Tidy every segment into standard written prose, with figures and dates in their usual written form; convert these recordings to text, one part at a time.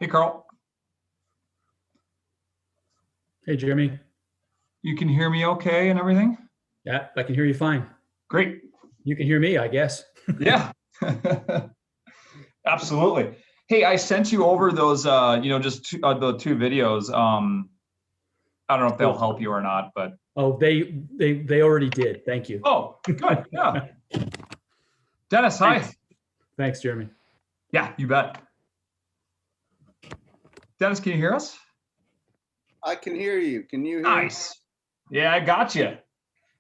Hey, Carl. Hey, Jeremy. You can hear me okay and everything? Yeah, I can hear you fine. Great. You can hear me, I guess. Yeah. Absolutely. Hey, I sent you over those, just the two videos. I don't know if they'll help you or not, but. Oh, they already did. Thank you. Oh, good. Yeah. Dennis, hi. Thanks, Jeremy. Yeah, you bet. Dennis, can you hear us? I can hear you. Can you hear me? Nice. Yeah, I got you.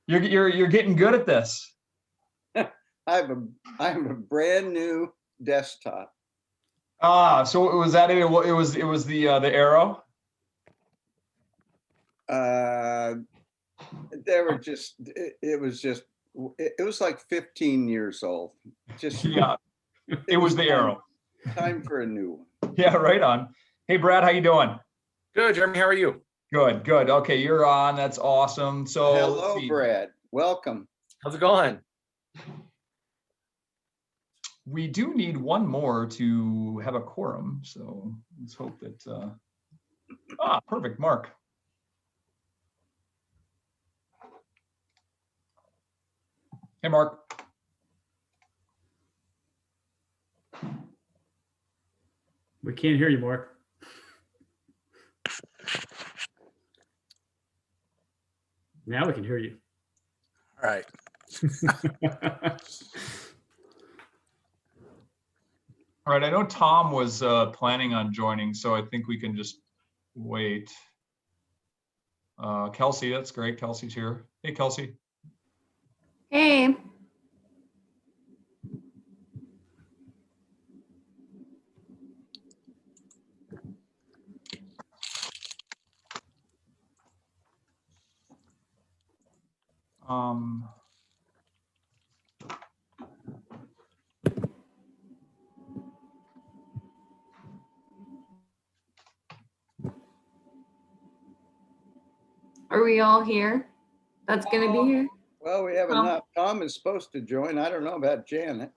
You're getting good at this. I have a brand new desktop. So it was that it was the Arrow. It was like 15 years old. Just Yeah. It was the Arrow. Time for a new one. Yeah, right on. Hey, Brad, how you doing? Good, Jeremy. How are you? Good. Okay, you're on. That's awesome. So Hello, Brad. Welcome. How's it going? We do need one more to have a quorum. So let's hope that. Perfect, Mark. Hey, Mark. We can't hear you, Mark. Now we can hear you. All right. All right, I know Tom was planning on joining, so I think we can just wait. Kelsey, that's great. Kelsey's here. Hey, Kelsey. Hey. Are we all here? That's going to be here? Well, we have enough. Tom is supposed to join. I don't know about Janet.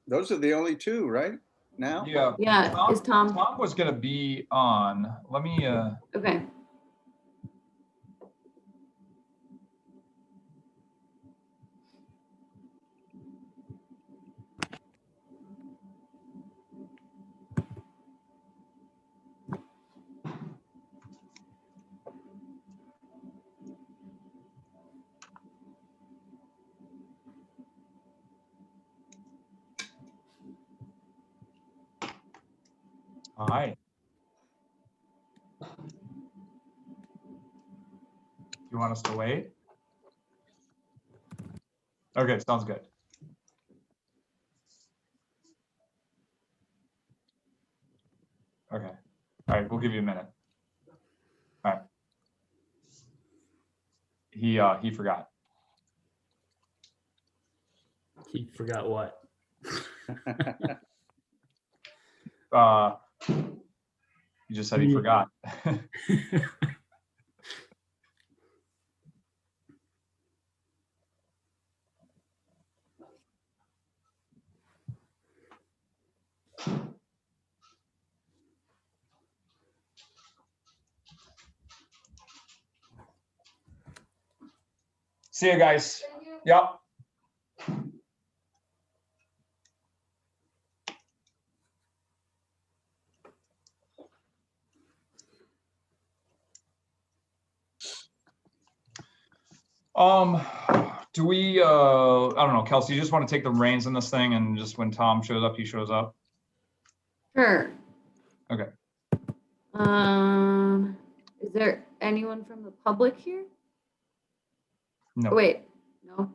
Those are the only two, right? Now? Yeah. Yeah. Is Tom? Tom was going to be on. Let me. Okay. Hi. You want us to wait? Okay, sounds good. Okay. All right, we'll give you a minute. All right. He forgot. He forgot what? He just said he forgot. See you guys. Yep. Do we, I don't know, Kelsey, you just want to take the reins on this thing and just when Tom shows up, he shows up? Sure. Okay. Is there anyone from the public here? No. Oh, wait, no.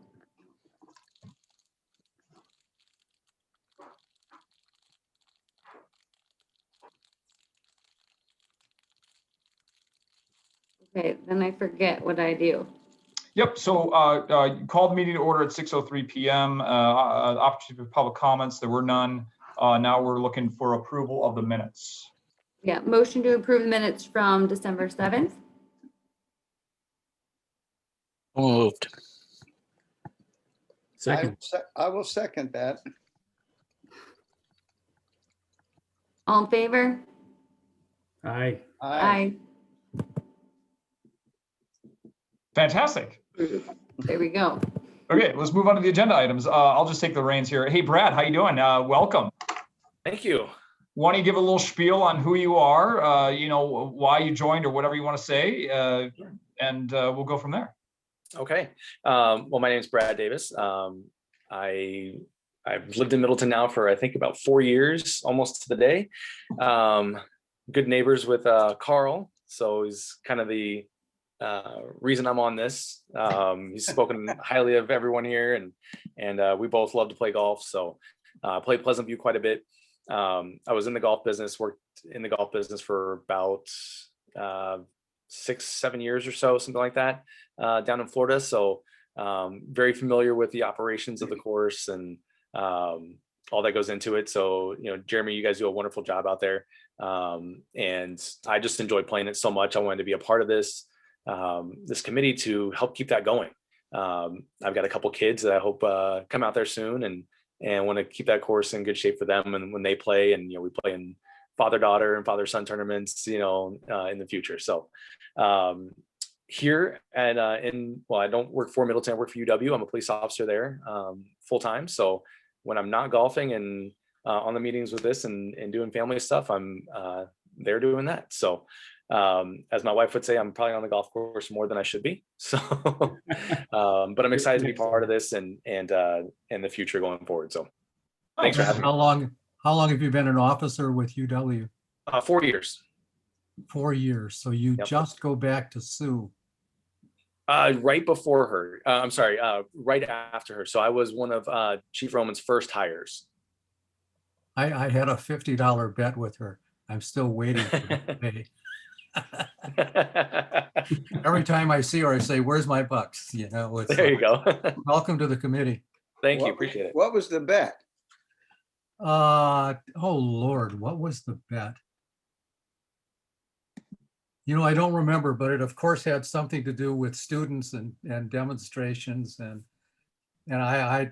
Okay, then I forget what I do. Yep. So you called the meeting to order at 6:03 p.m. Opportunity for public comments. There were none. Now we're looking for approval of the minutes. Yeah, motion to approve the minutes from December 7th. Moved. Second. I will second that. All in favor? Aye. Aye. Fantastic. There we go. Okay, let's move on to the agenda items. I'll just take the reins here. Hey, Brad, how you doing? Welcome. Thank you. Why don't you give a little spiel on who you are, why you joined or whatever you want to say, and we'll go from there. Okay. Well, my name is Brad Davis. I've lived in Middleton now for, I think, about 4 years, almost to the day. Good neighbors with Carl. So he's kind of the reason I'm on this. He's spoken highly of everyone here, and we both love to play golf. So I played Pleasantview quite a bit. I was in the golf business, worked in the golf business for about 6-7 years or so, something like that, down in Florida. So very familiar with the operations of the course and all that goes into it. So, Jeremy, you guys do a wonderful job out there. And I just enjoy playing it so much. I wanted to be a part of this committee to help keep that going. I've got a couple kids that I hope come out there soon and want to keep that course in good shape for them. And when they play, and, we play in father-daughter and father-son tournaments, in the future. So here at, I don't work for Middleton, I work for UW. I'm a police officer there full-time. So when I'm not golfing and on the meetings with this and doing family stuff, I'm there doing that. So as my wife would say, I'm probably on the golf course more than I should be. So, but I'm excited to be part of this and the future going forward. So thanks for having me. How long have you been an officer with UW? 4 years. 4 years. So you Yep. just go back to Sue. Right before her. I'm sorry, right after her. So I was one of Chief Roman's first hires. I had a $50 bet with her. I'm still waiting for her to pay. Every time I see her, I say, "Where's my bucks?" It's There you go. welcome to the committee. Thank you. What- Appreciate it. What was the bet? Oh Lord, what was the bet? I don't remember, but it of course had something to do with students and demonstrations and I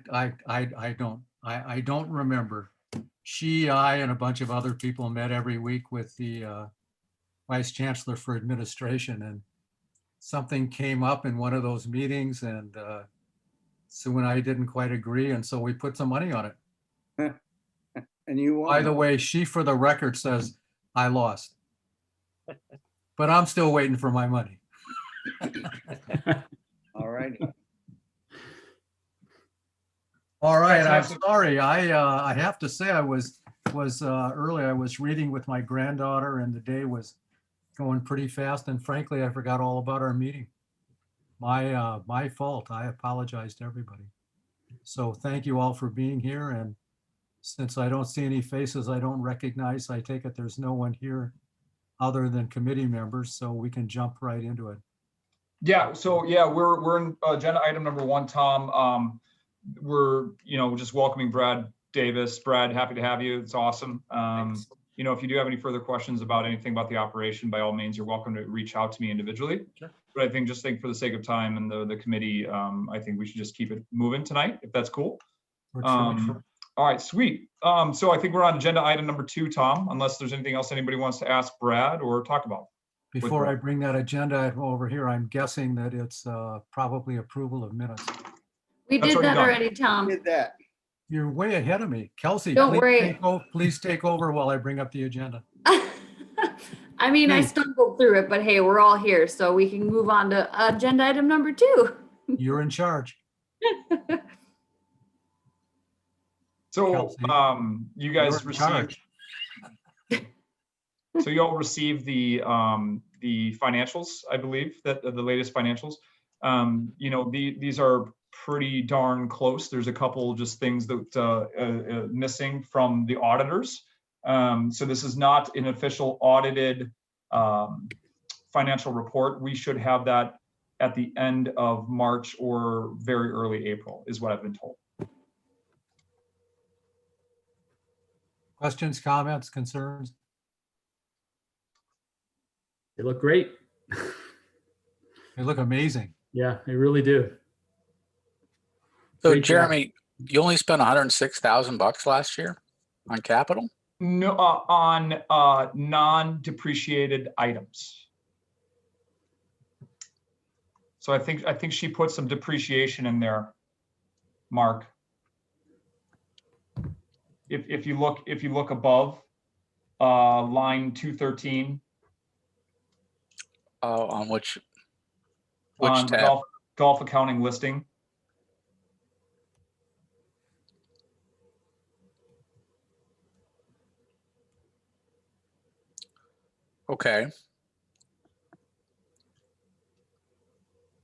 don't remember. I and a bunch of other people met every week with the Vice Chancellor for Administration, and something came up in one of those meetings, and Sue and I didn't quite agree, and so we put some money on it. And you won. By the way, she, for the record, says I lost. But I'm still waiting for my money. All righty. All right, I'm Fantastic. sorry. I have to say I was early. I was reading with my granddaughter, and the day was going pretty fast. And frankly, I forgot all about our meeting. My fault. I apologize to everybody. So thank you all for being here. And since I don't see any faces I don't recognize, I take it there's no one here other than committee members, so we can jump right into it. Yeah, so we're in agenda item number 1, Tom. We're, just welcoming Brad Davis. Brad, happy to have you. It's awesome. Thanks. If you do have any further questions about anything about the operation, by all means, you're welcome to reach out to me individually. Sure. But I think for the sake of time and the committee, I think we should just keep it moving tonight, if that's cool. All right, sweet. So I think we're on agenda item number 2, Tom, unless there's anything else anybody wants to ask Brad or talk about. Before I bring that agenda item over here, I'm guessing that it's probably approval of minutes. We That's did already that done. already, Tom. Did that. You're way ahead of me. Kelsey, Don't please worry. please take over while I bring up the agenda. I mean, I Hey. stumbled through it, but hey, we're all here, so we can move on to agenda item number 2. You're in charge. So, Kelsey, you guys You're in received, charge. so you all received the financials, I believe, that the latest financials. These are pretty darn close. There's a couple just things that missing from the auditors. So this is not an official audited financial report. We should have that at the end of March or very early April, is what I've been told. Questions, comments, concerns? They look great. They look amazing. Yeah, they really do. So Great job. Jeremy, you only spent $106,000 last year on capital? No, on non-depreciated items. So I think she put some depreciation in there, Mark. If you look above line 213 On which on the tab? golf accounting listing. Okay.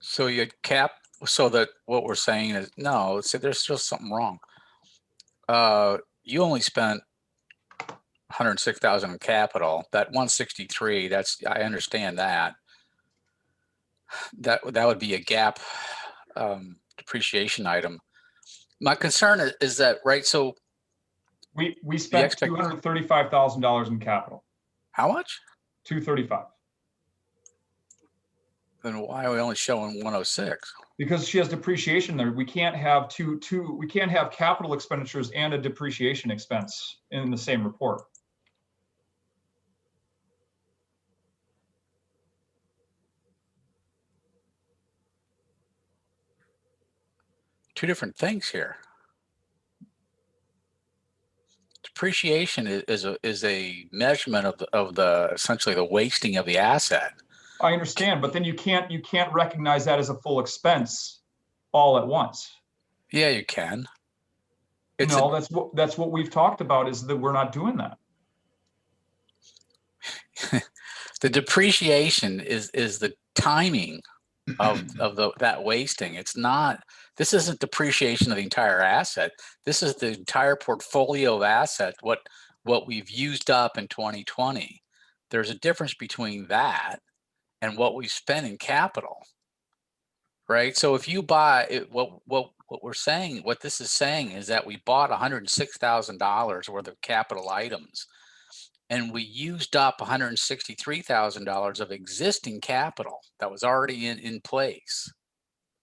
So you cap, so that what we're saying is, no, so there's still something wrong. You only spent 106,000 in capital. That 163, I understand that. That would be a gap depreciation item. My concern is that, right, so We spent $235,000 in capital. how much? 235. Then why are we only showing 106? Because she has depreciation there. We can't have we can't have capital expenditures and a depreciation expense in the same report. Two different things here. Depreciation is a measurement of the essentially the wasting of the asset. I understand, but then you can't recognize that as a full expense all at once. Yeah, you can. No, that's what we've talked about, is that we're not doing that. The depreciation is the timing of that wasting. It's not. This isn't depreciation of the entire asset. This is the entire portfolio of assets. What we've used up in 2020. There's a difference between that and what we spent in capital, right? So if you buy it, what we're saying, what this is saying is that we bought $106,000 worth of capital items, and we used up $163,000 of existing capital that was already in place.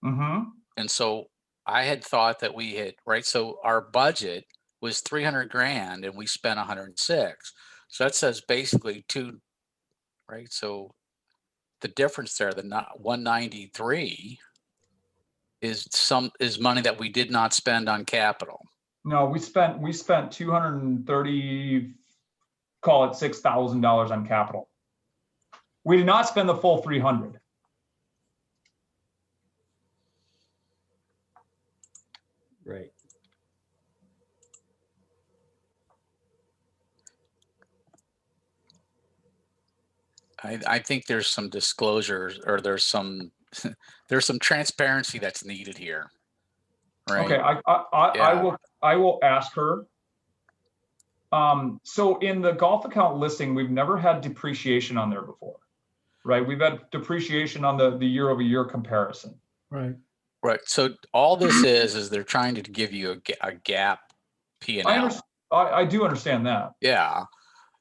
Mm-hmm. And so I had thought that we had, right? So our budget was 300 grand and we spent 106. So that says basically two, right? So the difference there, the 193 is money that we did not spend on capital. No, we spent 230, call it $6,000 on capital. We did not spend the full 300. Right. I think there's some disclosures, or there's some transparency that's needed here. Right. Okay, I will ask her. So in the golf account listing, we've never had depreciation on there before, right? We've had depreciation on the year-over-year comparison. Right. Right. So all this is they're trying to give you a gap P&L. I do understand that. Yeah.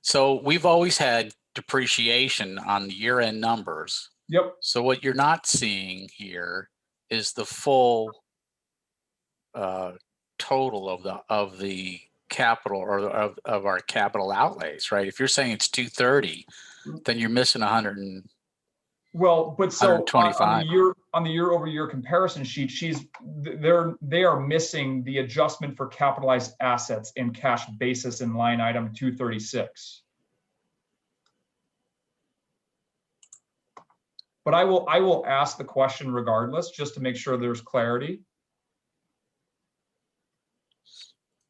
So we've always had depreciation on the year-end numbers. Yep. So what you're not seeing here is the full total of the capital, or of our capital outlays, right? If you're saying it's 230, then you're missing 100 and well, but so 125. on the year-over-year comparison sheet, they are missing the adjustment for capitalized assets in cash basis in line item 236. But I will ask the question regardless, just to make sure there's clarity.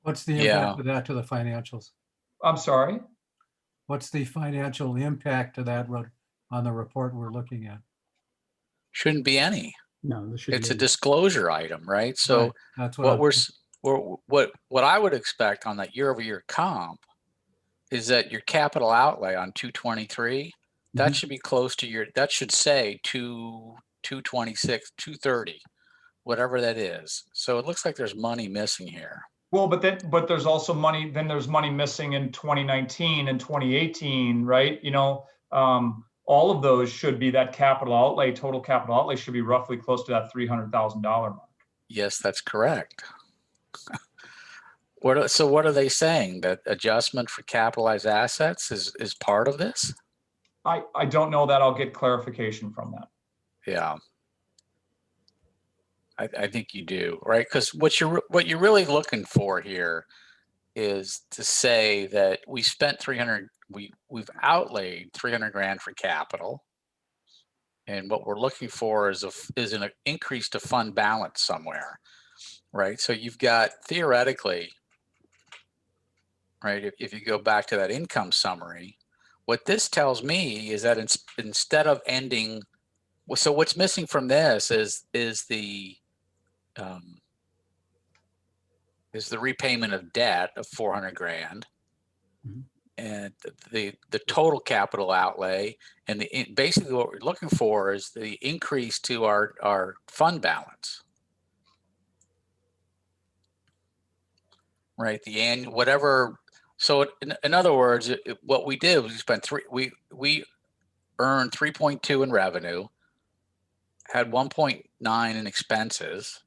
What's the impact of that to the financials? I'm sorry. What's the financial impact to that on the report we're looking at? Shouldn't be any. No, this should It's a disclosure item, right? So Right, that's what what I would expect on that year-over-year comp is that your capital outlay on 223, that should be close to that should say 226, 230, whatever that is. So it looks like there's money missing here. Well, but there's also money. Then there's money missing in 2019 and 2018, right? You know, all of those should be that capital outlay. Total capital outlay should be roughly close to that $300,000 mark. Yes, that's correct. So what are they saying? That adjustment for capitalized assets is part of this? I don't know that. I'll get clarification from that. Yeah. I think you do, right? Because what you're really looking for here is to say that we spent 300, we've outlaid 300 grand for capital. And what we're looking for is an increase to fund balance somewhere, right? So you've got theoretically, right? If you go back to that income summary, what this tells me is that instead of ending, so what's missing from this is the repayment of debt of 400 grand. Mhm. And the total capital outlay, and basically what we're looking for is the increase to our fund balance, right? The annual whatever. So in other words, what we did was we earned 3.2 in revenue, had 1.9 in expenses,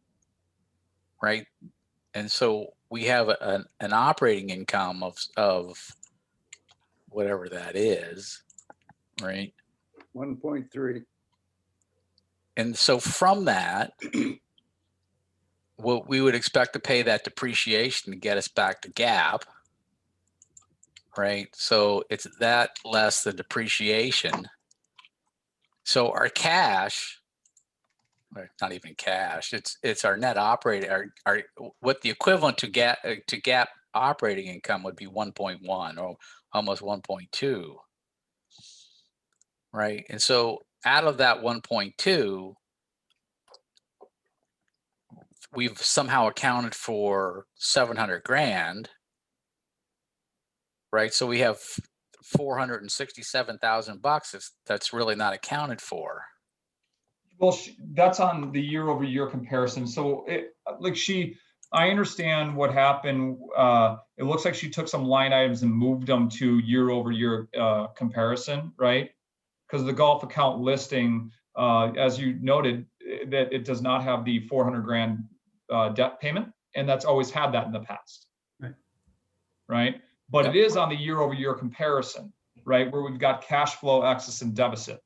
right? And so we have an operating income of whatever that is, right? 1.3. And so from that, what we would expect to pay that depreciation to get us back to GAAP, right? So it's that less the depreciation. So our cash, or not even cash, it's our net operating, our what the equivalent to GAAP operating income would be 1.1 or almost 1.2, right? And so out of that 1.2, we've somehow accounted for 700 grand, right? So we have 467,000 bucks that's really not accounted for. Well, that's on the year over year comparison. So I understand what happened. It looks like she took some line items and moved them to year over year comparison, right? Because the golf account listing, as you noted, that it does not have the 400 grand debt payment, and that's always had that in the past. Right. Right. But Yep. It is on the year over year comparison, right? Where we've got cash flow, excess, and deficit.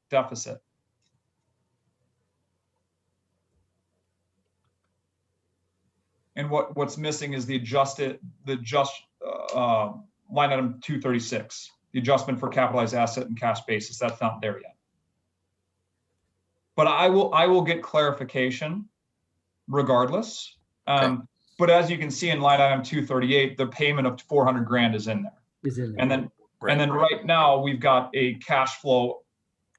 And what's missing is the line item 236, the adjustment for capitalized asset and cash basis. That's not there yet. But I will get clarification regardless. Okay. But as you can see in line item 238, the payment of 400 grand is in there. Is in there. And then right now we've got a cash flow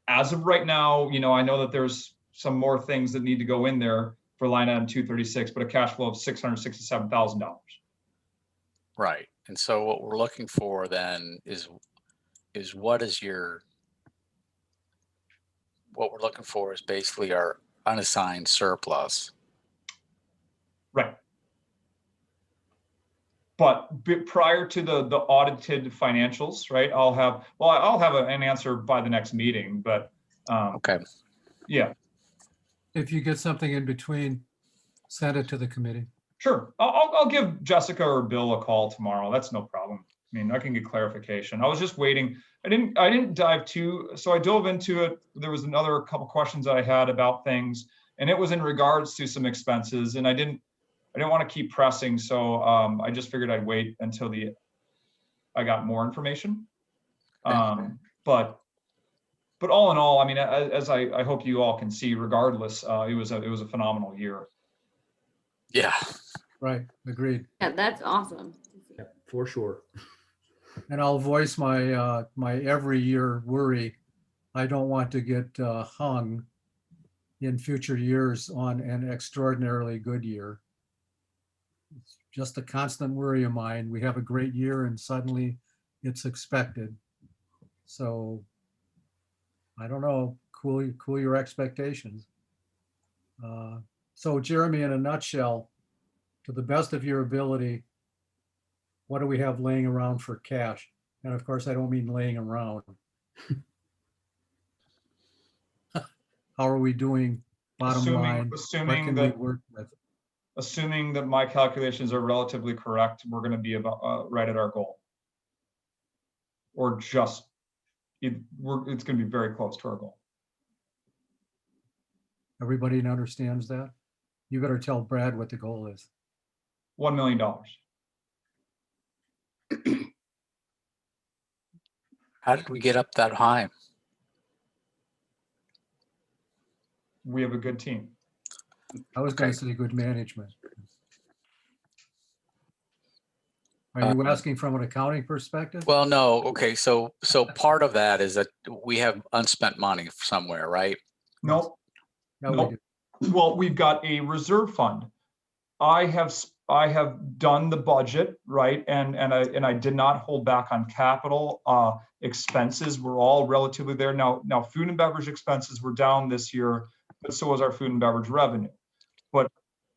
as of right now. I know that there's some more things that need to go in there for line item 236, but a cash flow of $667,000. Right. And so what we're looking for then is what we're looking for is basically our unassigned surplus. Right. But prior to the audited financials, right, I'll have an answer by the next meeting, but Okay. yeah. If you get something in between, send it to the committee. Sure. I'll give Jessica or Bill a call tomorrow. That's no problem. I mean, I can get clarification. I was just waiting. I didn't dive so I dove into it. There was another couple questions that I had about things, and it was in regards to some expenses, and I didn't want to keep pressing. So I just figured I'd wait until I got more information. But all in all, I mean, as I hope you all can see, regardless, it was a phenomenal year. Yeah. Right, agreed. Yeah, that's awesome. Yeah, for sure. And I'll voice my my every year worry. I don't want to get hung in future years on an extraordinarily good year. It's just a constant worry of mine. We have a great year and suddenly it's expected. So I don't know, cool your expectations. So Jeremy, in a nutshell, to the best of your ability, what do we have laying around for cash? And of course, I don't mean laying around. How are we doing bottom line? What Assuming can we that work with? assuming that my calculations are relatively correct, we're going to be about right at our goal. Or just, it's going to be very close to our goal. Everybody understands that? You better tell Brad what the goal is. $1 million. How did we get up that high? We have a good team. I was going Okay. to say good management. Are you asking from an accounting perspective? Well, no, okay, so part of that is that we have unspent money somewhere, right? Nope. No, we nope. do. Well, we've got a reserve fund. I have done the budget, right? And I did not hold back on capital expenses. We're all relatively there. Now food and beverage expenses were down this year, but so was our food and beverage revenue. But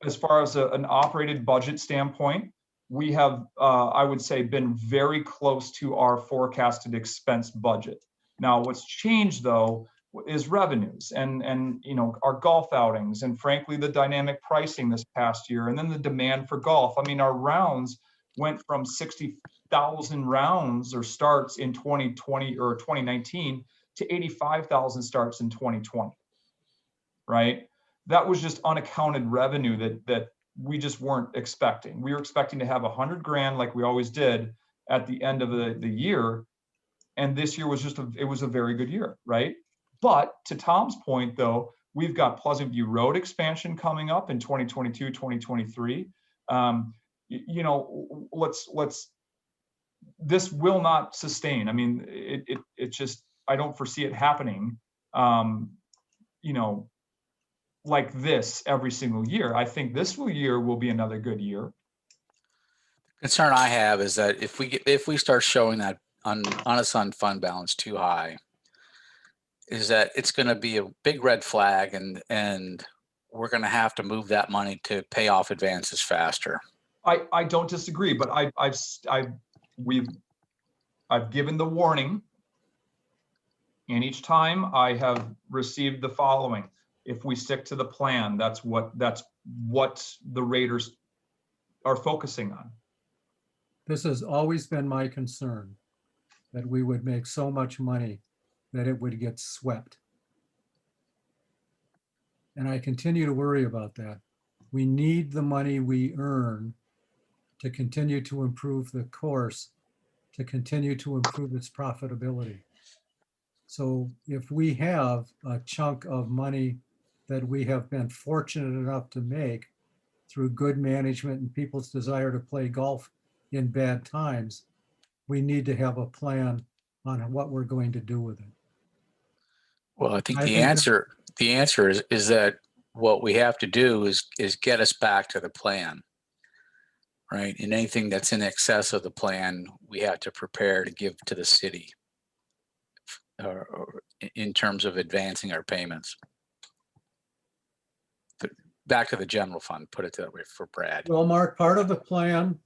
as far as an operated budget standpoint, we have, I would say, been very close to our forecasted expense budget. Now, what's changed though is revenues and our golf outings, and frankly the dynamic pricing this past year, and then the demand for golf. I mean, our rounds went from 60,000 rounds or starts in 2020 or 2019 to 85,000 starts in 2020. Right? That was just unaccounted revenue that we just weren't expecting. We were expecting to have 100 grand like we always did at the end of the year. And this year was it was a very good year, right? But to Tom's point though, we've got Pleasantview Road expansion coming up in 2022, 2023. This will not sustain. I mean, it just, I don't foresee it happening, like this every single year. I think this year will be another good year. Concern I have is that if we start showing that unassigned fund balance too high, is that it's going to be a big red flag, and we're going to have to move that money to pay off advances faster. I don't disagree, but I've given the warning, and each time I have received the following: if we stick to the plan, that's what the Raiders are focusing on. This has always been my concern, that we would make so much money that it would get swept. And I continue to worry about that. We need the money we earn to continue to improve the course, to continue to improve its profitability. So if we have a chunk of money that we have been fortunate enough to make through good management and people's desire to play golf in bad times, we need to have a plan on what we're going to do with it. Well, I think I the think answer is that what we have to do is get us back to the plan, right? And anything that's in excess of the plan, we have to prepare to give to the city, or in terms of advancing our payments. Back to the general fund, put it that way for Brad. Well, Mark, part of the plan,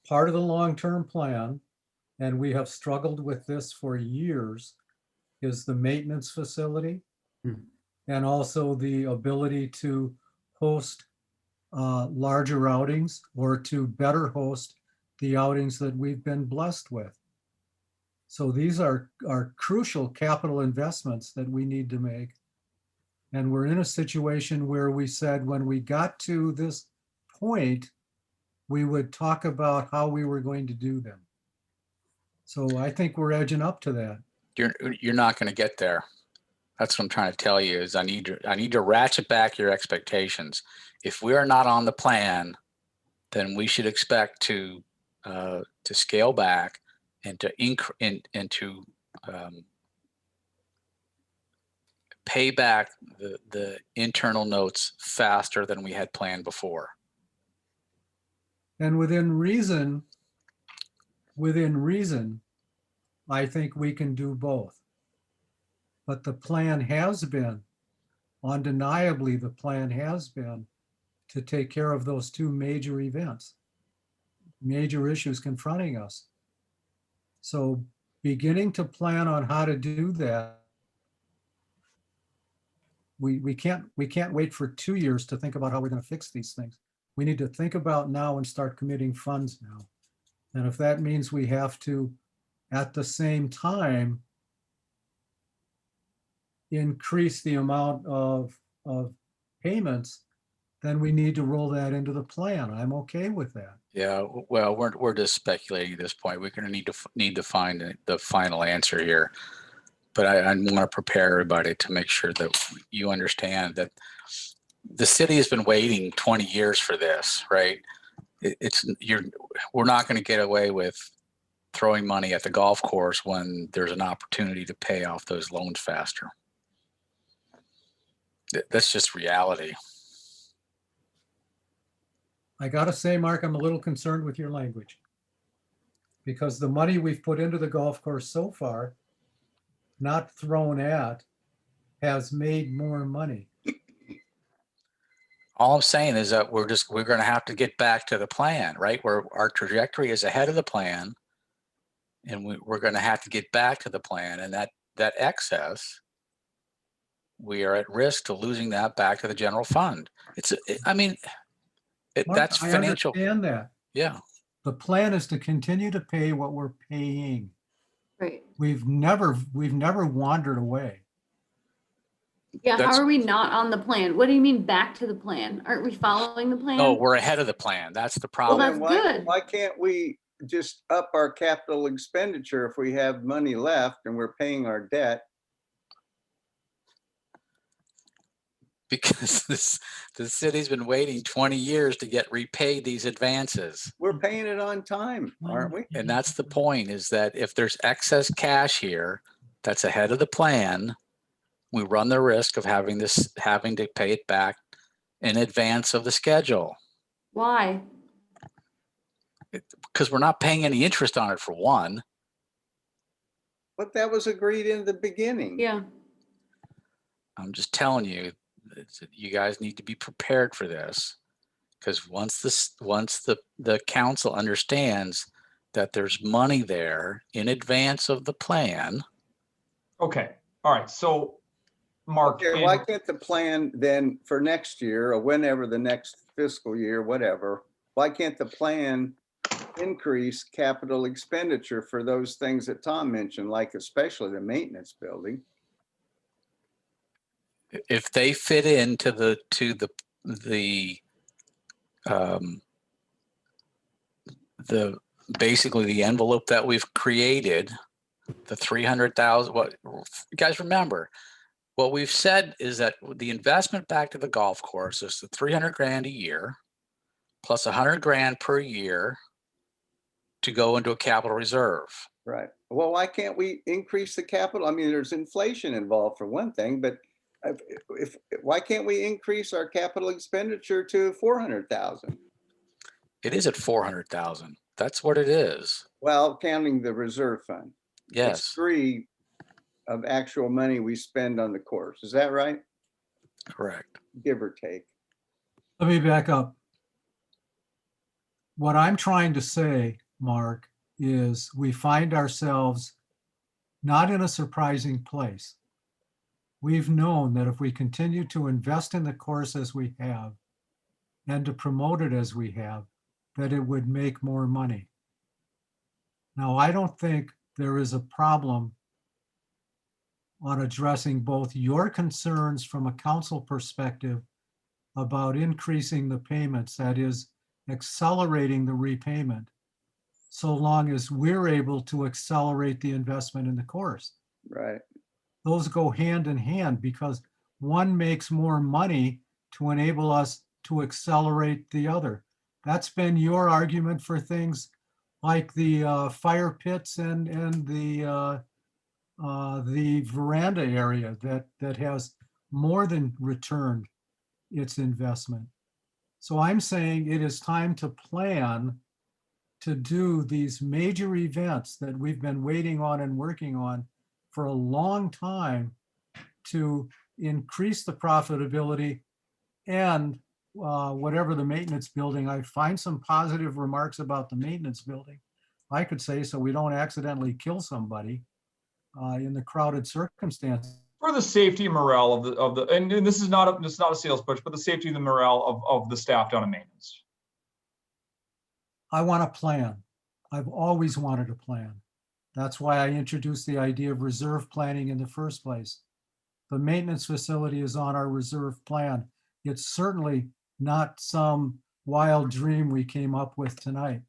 part of the long-term plan, and we have struggled with this for years, is the maintenance facility, and also the ability to host larger outings, or to better host the outings that we've been blessed with. So these are crucial capital investments that we need to make. And we're in a situation where we said when we got to this point, we would talk about how we were going to do them. So I think we're edging up to that. You're not going to get there. That's what I'm trying to tell you, is I need to ratchet back your expectations. If we are not on the plan, then we should expect to scale back and to pay back the internal notes faster than we had planned before. And within reason, I think we can do both. But the plan has been, undeniably, the plan has been to take care of those two major events, major issues confronting us. So beginning to plan on how to do that, we can't wait for 2 years to think about how we're going to fix these things. We need to think about now and start committing funds now. And if that means we have to, at the same time, increase the amount of payments, then we need to roll that into the plan. I'm okay with that. Yeah, well, we're just speculating at this point. We're going to need to find the final answer here. But I want to prepare everybody to make sure that you understand that the city has been waiting 20 years for this, right? We're not going to get away with throwing money at the golf course when there's an opportunity to pay off those loans faster. That's just reality. I gotta say, Mark, I'm a little concerned with your language. Because the money we've put into the golf course so far, not thrown at, has made more money. All I'm saying is that we're going to have to get back to the plan, right? Where our trajectory is ahead of the plan. And we're going to have to get back to the plan, and that excess, we are at risk to losing that back to the general fund. Mark, That's financial. I understand that. Yeah. The plan is to continue to pay what we're paying. Right. We've never wandered away. Yeah, That's- how are we not on the plan? What do you mean back to the plan? Aren't we following the plan? No, we're ahead of the plan. That's the Well, problem. that's Then good. why can't we just up our capital expenditure if we have money left and we're paying our debt? Because the city's been waiting 20 years to get repaid these advances. We're paying it on time, aren't we? And that's the point, is that if there's excess cash here that's ahead of the plan, we run the risk of having to pay it back in advance of the schedule. Why? Because we're not paying any interest on it, for one. But that was agreed in the beginning. Yeah. I'm just telling you, you guys need to be prepared for this. Because once the council understands that there's money there in advance of the plan. Okay, all right, so Mark. Okay, why can't the plan then for next year or whenever the next fiscal year, whatever, why can't the plan increase capital expenditure for those things that Tom mentioned, like especially the maintenance building? If they fit into the basically the envelope that we've created, the 300,000, what you guys remember, what we've said is that the investment back to the golf course is the 300 grand a year plus 100 grand per year to go into a capital reserve. Right. Well, why can't we increase the capital? I mean, there's inflation involved for one thing, but why can't we increase our capital expenditure to 400,000? It is at 400,000. That's what it is. Well, counting the reserve fund. It's Yes, 3 of actual money we spend on the course. Is that right? correct. Give or take. Let me back up. What I'm trying to say, Mark, is we find ourselves not in a surprising place. We've known that if we continue to invest in the course as we have and to promote it as we have, that it would make more money. Now, I don't think there is a problem on addressing both your concerns from a council perspective about increasing the payments, that is, accelerating the repayment, so long as we're able to accelerate the investment in the course. Right. Those go hand in hand because one makes more money to enable us to accelerate the other. That's been your argument for things like the fire pits and the veranda area that has more than returned its investment. So I'm saying it is time to plan to do these major events that we've been waiting on and working on for a long time to increase the profitability and whatever the maintenance building. I find some positive remarks about the maintenance building, I could say, so we don't accidentally kill somebody in the crowded circumstance. For the safety and morale of the and this is not a sales pitch, but the safety and the morale of the staff down in maintenance. I want a plan. I've always wanted a plan. That's why I introduced the idea of reserve planning in the first place. The maintenance facility is on our reserve plan. It's certainly not some wild dream we came up with tonight.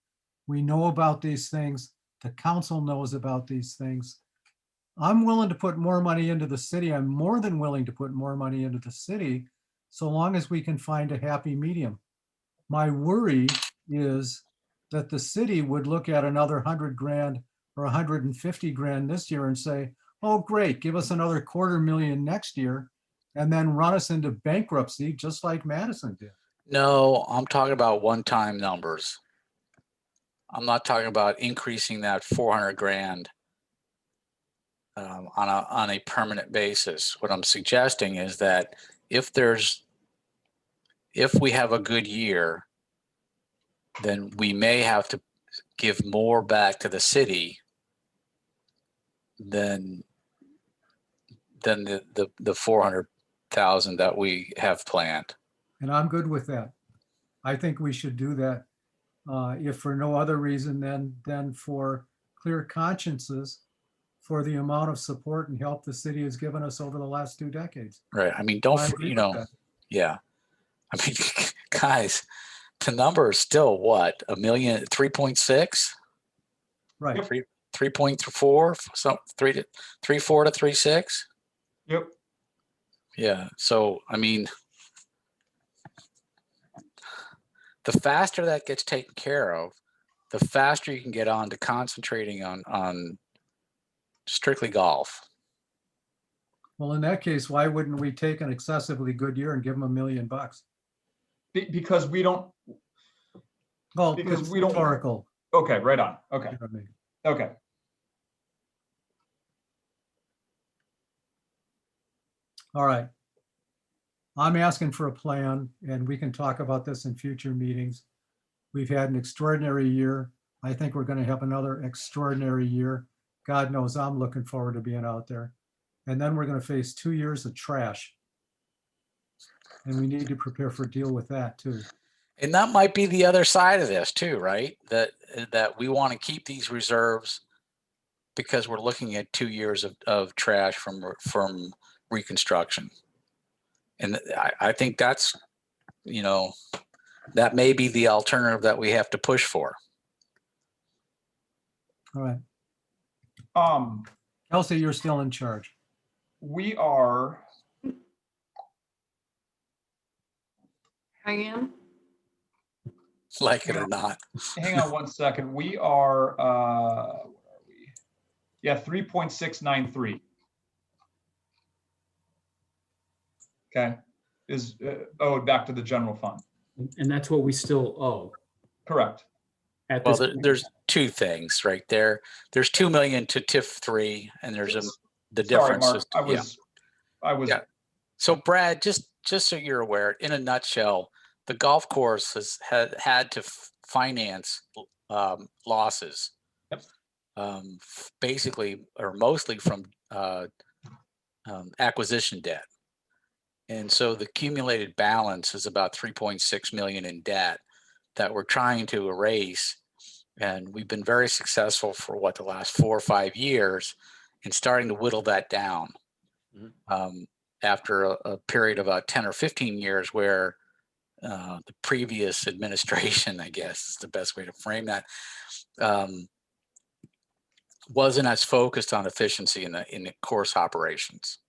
We know about these things. The council knows about these things. I'm willing to put more money into the city. I'm more than willing to put more money into the city, so long as we can find a happy medium. My worry is that the city would look at another 100 grand or 150 grand this year and say, oh, great, give us another $250,000 next year, and then run us into bankruptcy, just like Madison did. No, I'm talking about one-time numbers. I'm not talking about increasing that 400 grand on a permanent basis. What I'm suggesting is that if we have a good year, then we may have to give more back to the city than the 400,000 that we have planned. And I'm good with that. I think we should do that, if for no other reason than for clear consciences for the amount of support and help the city has given us over the last 2 decades. Right. I mean, don't, I agree you with know, that. yeah. I mean, guys, the number is still what? 3.6, Right. 3.4, some 3.4 to 3.6. Yep. Yeah. So, I mean, the faster that gets taken care of, the faster you can get on to concentrating on strictly golf. Well, in that case, why wouldn't we take an excessively good year and give them $1 million? Because we don't, Well, Because it's we don't- rhetorical. okay, right on. Okay, You know what I mean? okay. All right. I'm asking for a plan, and we can talk about this in future meetings. We've had an extraordinary year. I think we're going to have another extraordinary year. God knows I'm looking forward to being out there. And then we're going to face 2 years of trash. And we need to prepare for deal with that too. And that might be the other side of this too, right? That we want to keep these reserves because we're looking at 2 years of trash from reconstruction. And I think that's, you know, that may be the alternative that we have to push for. All right. Um, Kelsey, you're still in charge. we are, I am. Like it or not. hang on one second. We are, where are we? Yeah, 3.693. Okay, is owed back to the general fund. And that's what we still owe Correct. at Well, this. point. there's two things right there. There's 2 million to TIF 3, and there's the Sorry, difference. Mark, is- I was, Yeah. So Brad, just so you're aware, in a nutshell, the golf course has had to finance losses, basically or mostly from acquisition debt. And so the accumulated balance is about 3.6 million in debt that we're trying to erase. And we've been very successful for the last 4 or 5 years in starting to whittle that down. After a period of about 10 or 15 years where the previous administration, I guess is the best way to frame that, wasn't as focused on efficiency in the course operations.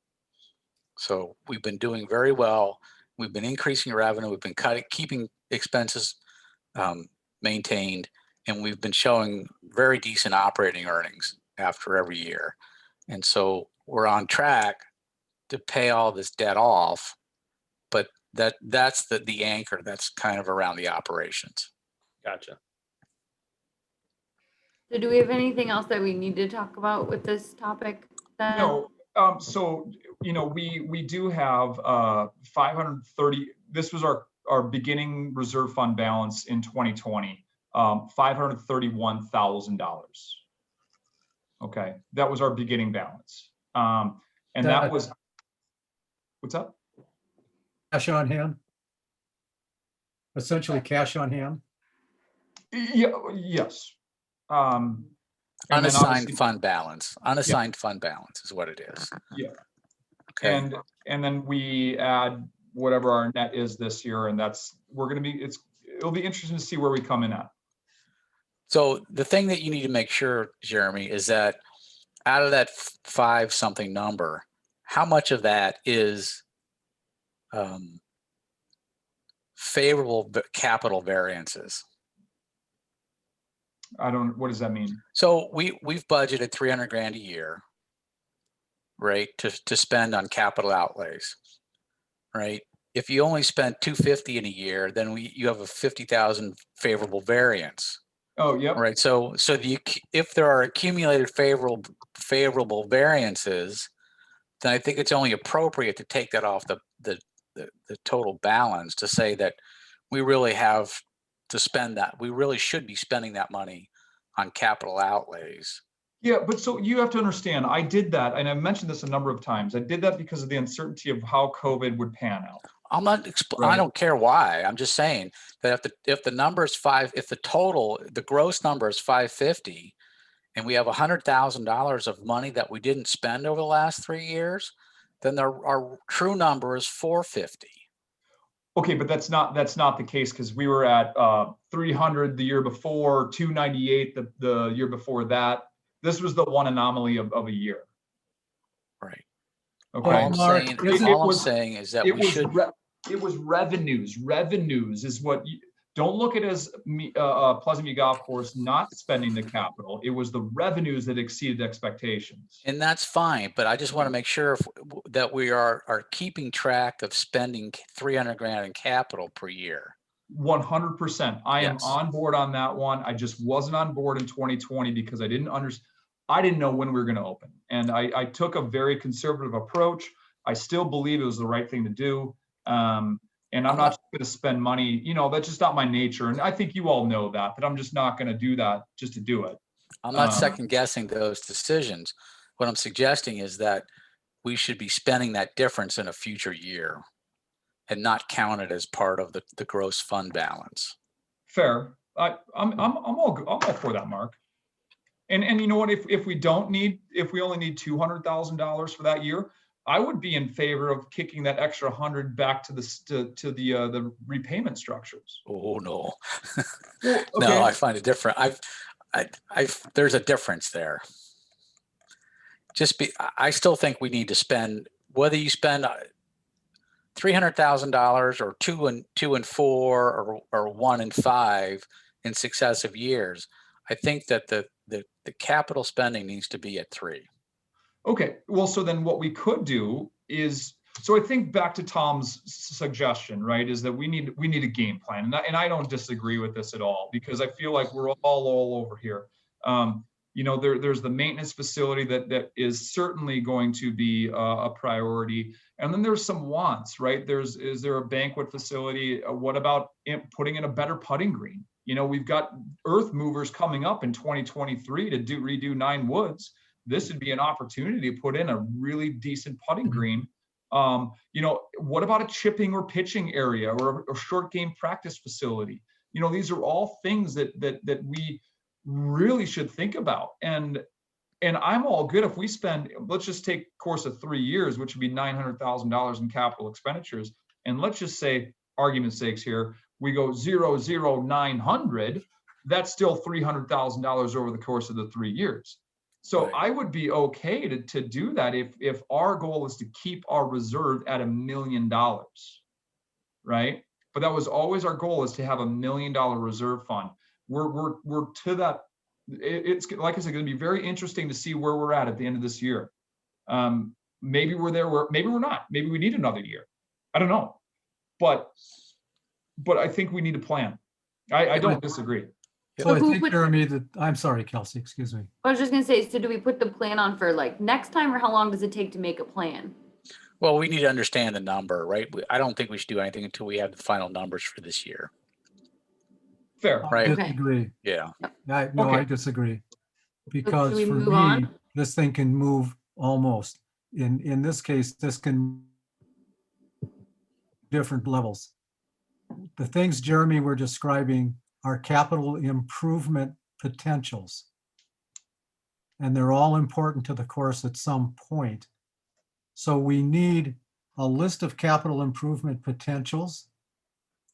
So we've been doing very well. We've been increasing revenue. We've been keeping expenses maintained, and we've been showing very decent operating earnings after every year. And so we're on track to pay all this debt off, but that's the anchor that's kind of around the operations. Gotcha. So do we have anything else that we need to talk about with this topic? then? no, so, you know, we do have 530, this was our beginning reserve fund balance in 2020, $531,000. Okay, that was our beginning balance. And that was, what's up? Cash on hand? Essentially cash on hand? Yeah, yes. And then Unassigned obviously, fund balance. Unassigned fund balance is what it is. yeah, Okay. and then we add whatever our net is this year, and it'll be interesting to see where we come in at. So the thing that you need to make sure, Jeremy, is that out of that 5 something number, how much of that is favorable capital variances? What does that mean? So we've budgeted 300 grand a year, right, to spend on capital outlays, right? If you only spend 250 in a year, then you have a 50,000 favorable variance. Oh, yep. Right. So if there are accumulated favorable variances, then I think it's only appropriate to take that off the total balance to say that we really have to spend that. We really should be spending that money on capital outlays. Yeah, but so you have to understand, I did that, and I mentioned this a number of times. I did that because of the uncertainty of how COVID would pan out. I'm not. Right. I don't care why. I'm just saying that if the number is if the gross number is 550, and we have $100,000 of money that we didn't spend over the last 3 years, then our true number is 450. Okay, but that's not the case, because we were at 300 the year before, 298 the year before that. This was the one anomaly of a year. Right. Okay. All I'm Mark, saying, isn't- all I'm saying is that we should. It was revenues. Revenues is what don't look at it as Pleasantview Golf Course not spending the capital. It was the revenues that exceeded expectations. And that's fine, but I just want to make sure that we are keeping track of spending 300 grand in capital per year. 100%. I am Yes. on board on that one. I just wasn't on board in 2020 because I didn't know when we were going to open. And I took a very conservative approach. I still believe it was the right thing to do. And I'm not going to spend money, that's just not my nature. And I think you all know that I'm just not going to do that just to do it. I'm not second guessing those decisions. What I'm suggesting is that we should be spending that difference in a future year and not count it as part of the gross fund balance. Fair. I'm all for that, Mark. And you know what? If we only need $200,000 for that year, I would be in favor of kicking that extra 100 back to the repayment structures. Oh no, Well, okay. no, I find it different. There's a difference there. I still think we need to spend, whether you spend $300,000 or 2 and 4 or 1 and 5 in successive years. I think that the capital spending needs to be at 3. Okay, well, so then what we could do is, so I think back to Tom's suggestion, right, is that we need a game plan. And I don't disagree with this at all, because I feel like we're all over here. There's the maintenance facility that is certainly going to be a priority. And then there's some wants, right? Is there a banquet facility? What about putting in a better putting green? We've got earth movers coming up in 2023 to redo 9 Woods. This would be an opportunity to put in a really decent putting green. What about a chipping or pitching area or a short game practice facility? These are all things that we really should think about. And I'm all good if we spend, let's just take a course of 3 years, which would be $900,000 in capital expenditures. And let's just say, argument's sakes here, we go 0, 0, 900, that's still $300,000 over the course of the 3 years. So right. I would be okay to do that if our goal is to keep our reserve at $1 million, right? But that was always our goal, is to have $1 million reserve fund. We're to that. It's, like I said, going to be very interesting to see where we're at the end of this year. Maybe we're there, maybe we're not. Maybe we need another year. I don't know. But I think we need a plan. I don't disagree. So I who think, put- Jeremy, I'm sorry, Kelsey, excuse me. I was just gonna say, so do we put the plan on for like next time, or how long does it take to make a plan? Well, we need to understand the number, right? I don't think we should do anything until we have the final numbers for this year. Fair. I Right. disagree. Yeah. I Okay. disagree. Because we for move me, on? this thing can move almost. In this case, this can different levels. The things Jeremy were describing are capital improvement potentials. And they're all important to the course at some point. So we need a list of capital improvement potentials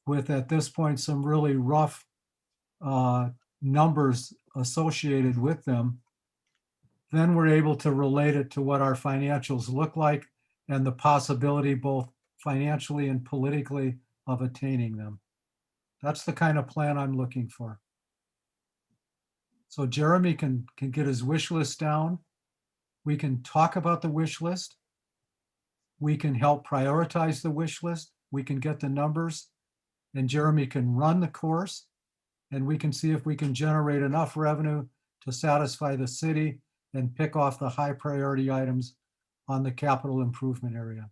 with, at this point, some really rough numbers associated with them. Then we're able to relate it to what our financials look like and the possibility both financially and politically of attaining them. That's the kind of plan I'm looking for. So Jeremy can get his wish list down. We can talk about the wish list. We can help prioritize the wish list. We can get the numbers, and Jeremy can run the course, and we can see if we can generate enough revenue to satisfy the city and pick off the high priority items on the capital improvement area.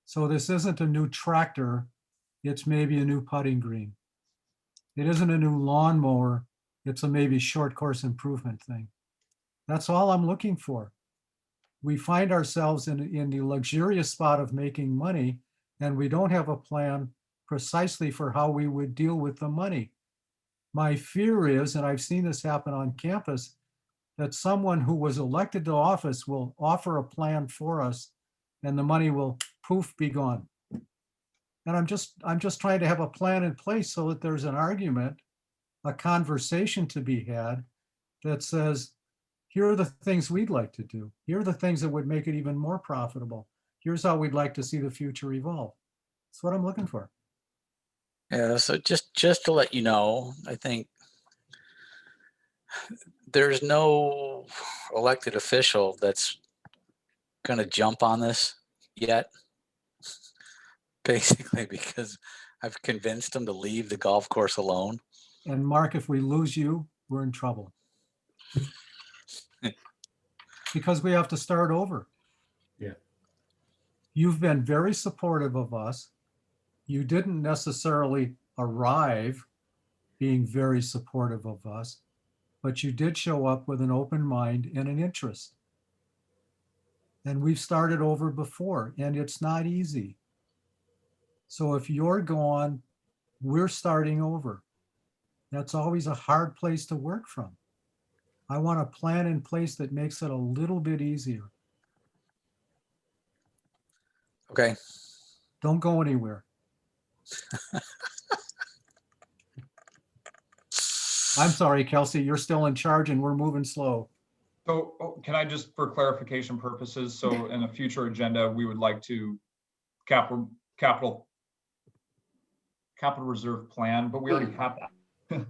So this isn't a new tractor, it's maybe a new putting green. It isn't a new lawnmower, it's a maybe short course improvement thing. That's all I'm looking for. We find ourselves in the luxurious spot of making money, and we don't have a plan precisely for how we would deal with the money. My fear is, and I've seen this happen on campus, that someone who was elected to office will offer a plan for us and the money will poof, be gone. And I'm just trying to have a plan in place so that there's an argument, a conversation to be had that says, here are the things we'd like to do. Here are the things that would make it even more profitable. Here's how we'd like to see the future evolve. That's what I'm looking for. Yeah, so just to let you know, I think there's no elected official that's going to jump on this yet, basically because I've convinced them to leave the golf course alone. And Mark, if we lose you, we're in trouble. Because we have to start over. Yeah. You've been very supportive of us. You didn't necessarily arrive being very supportive of us, but you did show up with an open mind and an interest. And we've started over before, and it's not easy. So if you're gone, we're starting over. That's always a hard place to work from. I want a plan in place that makes it a little bit easier. Okay. Don't go anywhere. I'm sorry, Kelsey, you're still in charge and we're moving slow. So can I just, for clarification purposes, so in a future agenda, we would like to capital reserve plan, but we already have that.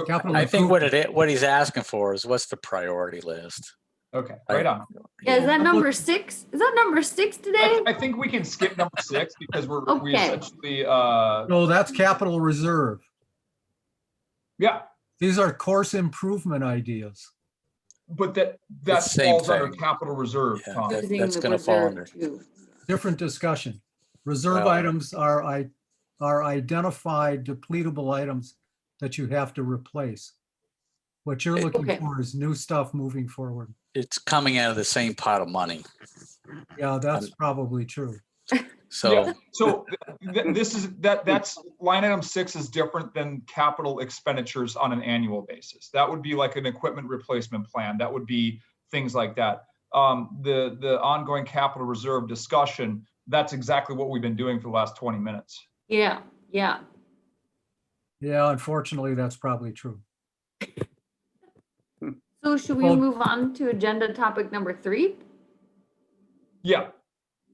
Capital I think improvement. what he's asking for is what's the priority list? Okay, right on. Yeah, is that number 6? Is that number 6 today? I think we can skip number 6 because we Okay. essentially, No, that's capital reserve. yeah, These are course improvement ideas. but that the same falls under thing. capital reserve, Yeah. Tom. Using that's the gonna fall reserve under. too. Different discussion. Reserve Well- items are identified depletable items that you have to replace. What you're looking Okay. for is new stuff moving forward. It's coming out of the same pot of money. Yeah, that's probably true. So Yeah, so that's line item 6 is different than capital expenditures on an annual basis. That would be like an equipment replacement plan. That would be things like that. The ongoing capital reserve discussion, that's exactly what we've been doing for the last 20 minutes. Yeah, yeah. Yeah, unfortunately, that's probably true. So should we Well- move on to agenda topic number 3? Yeah.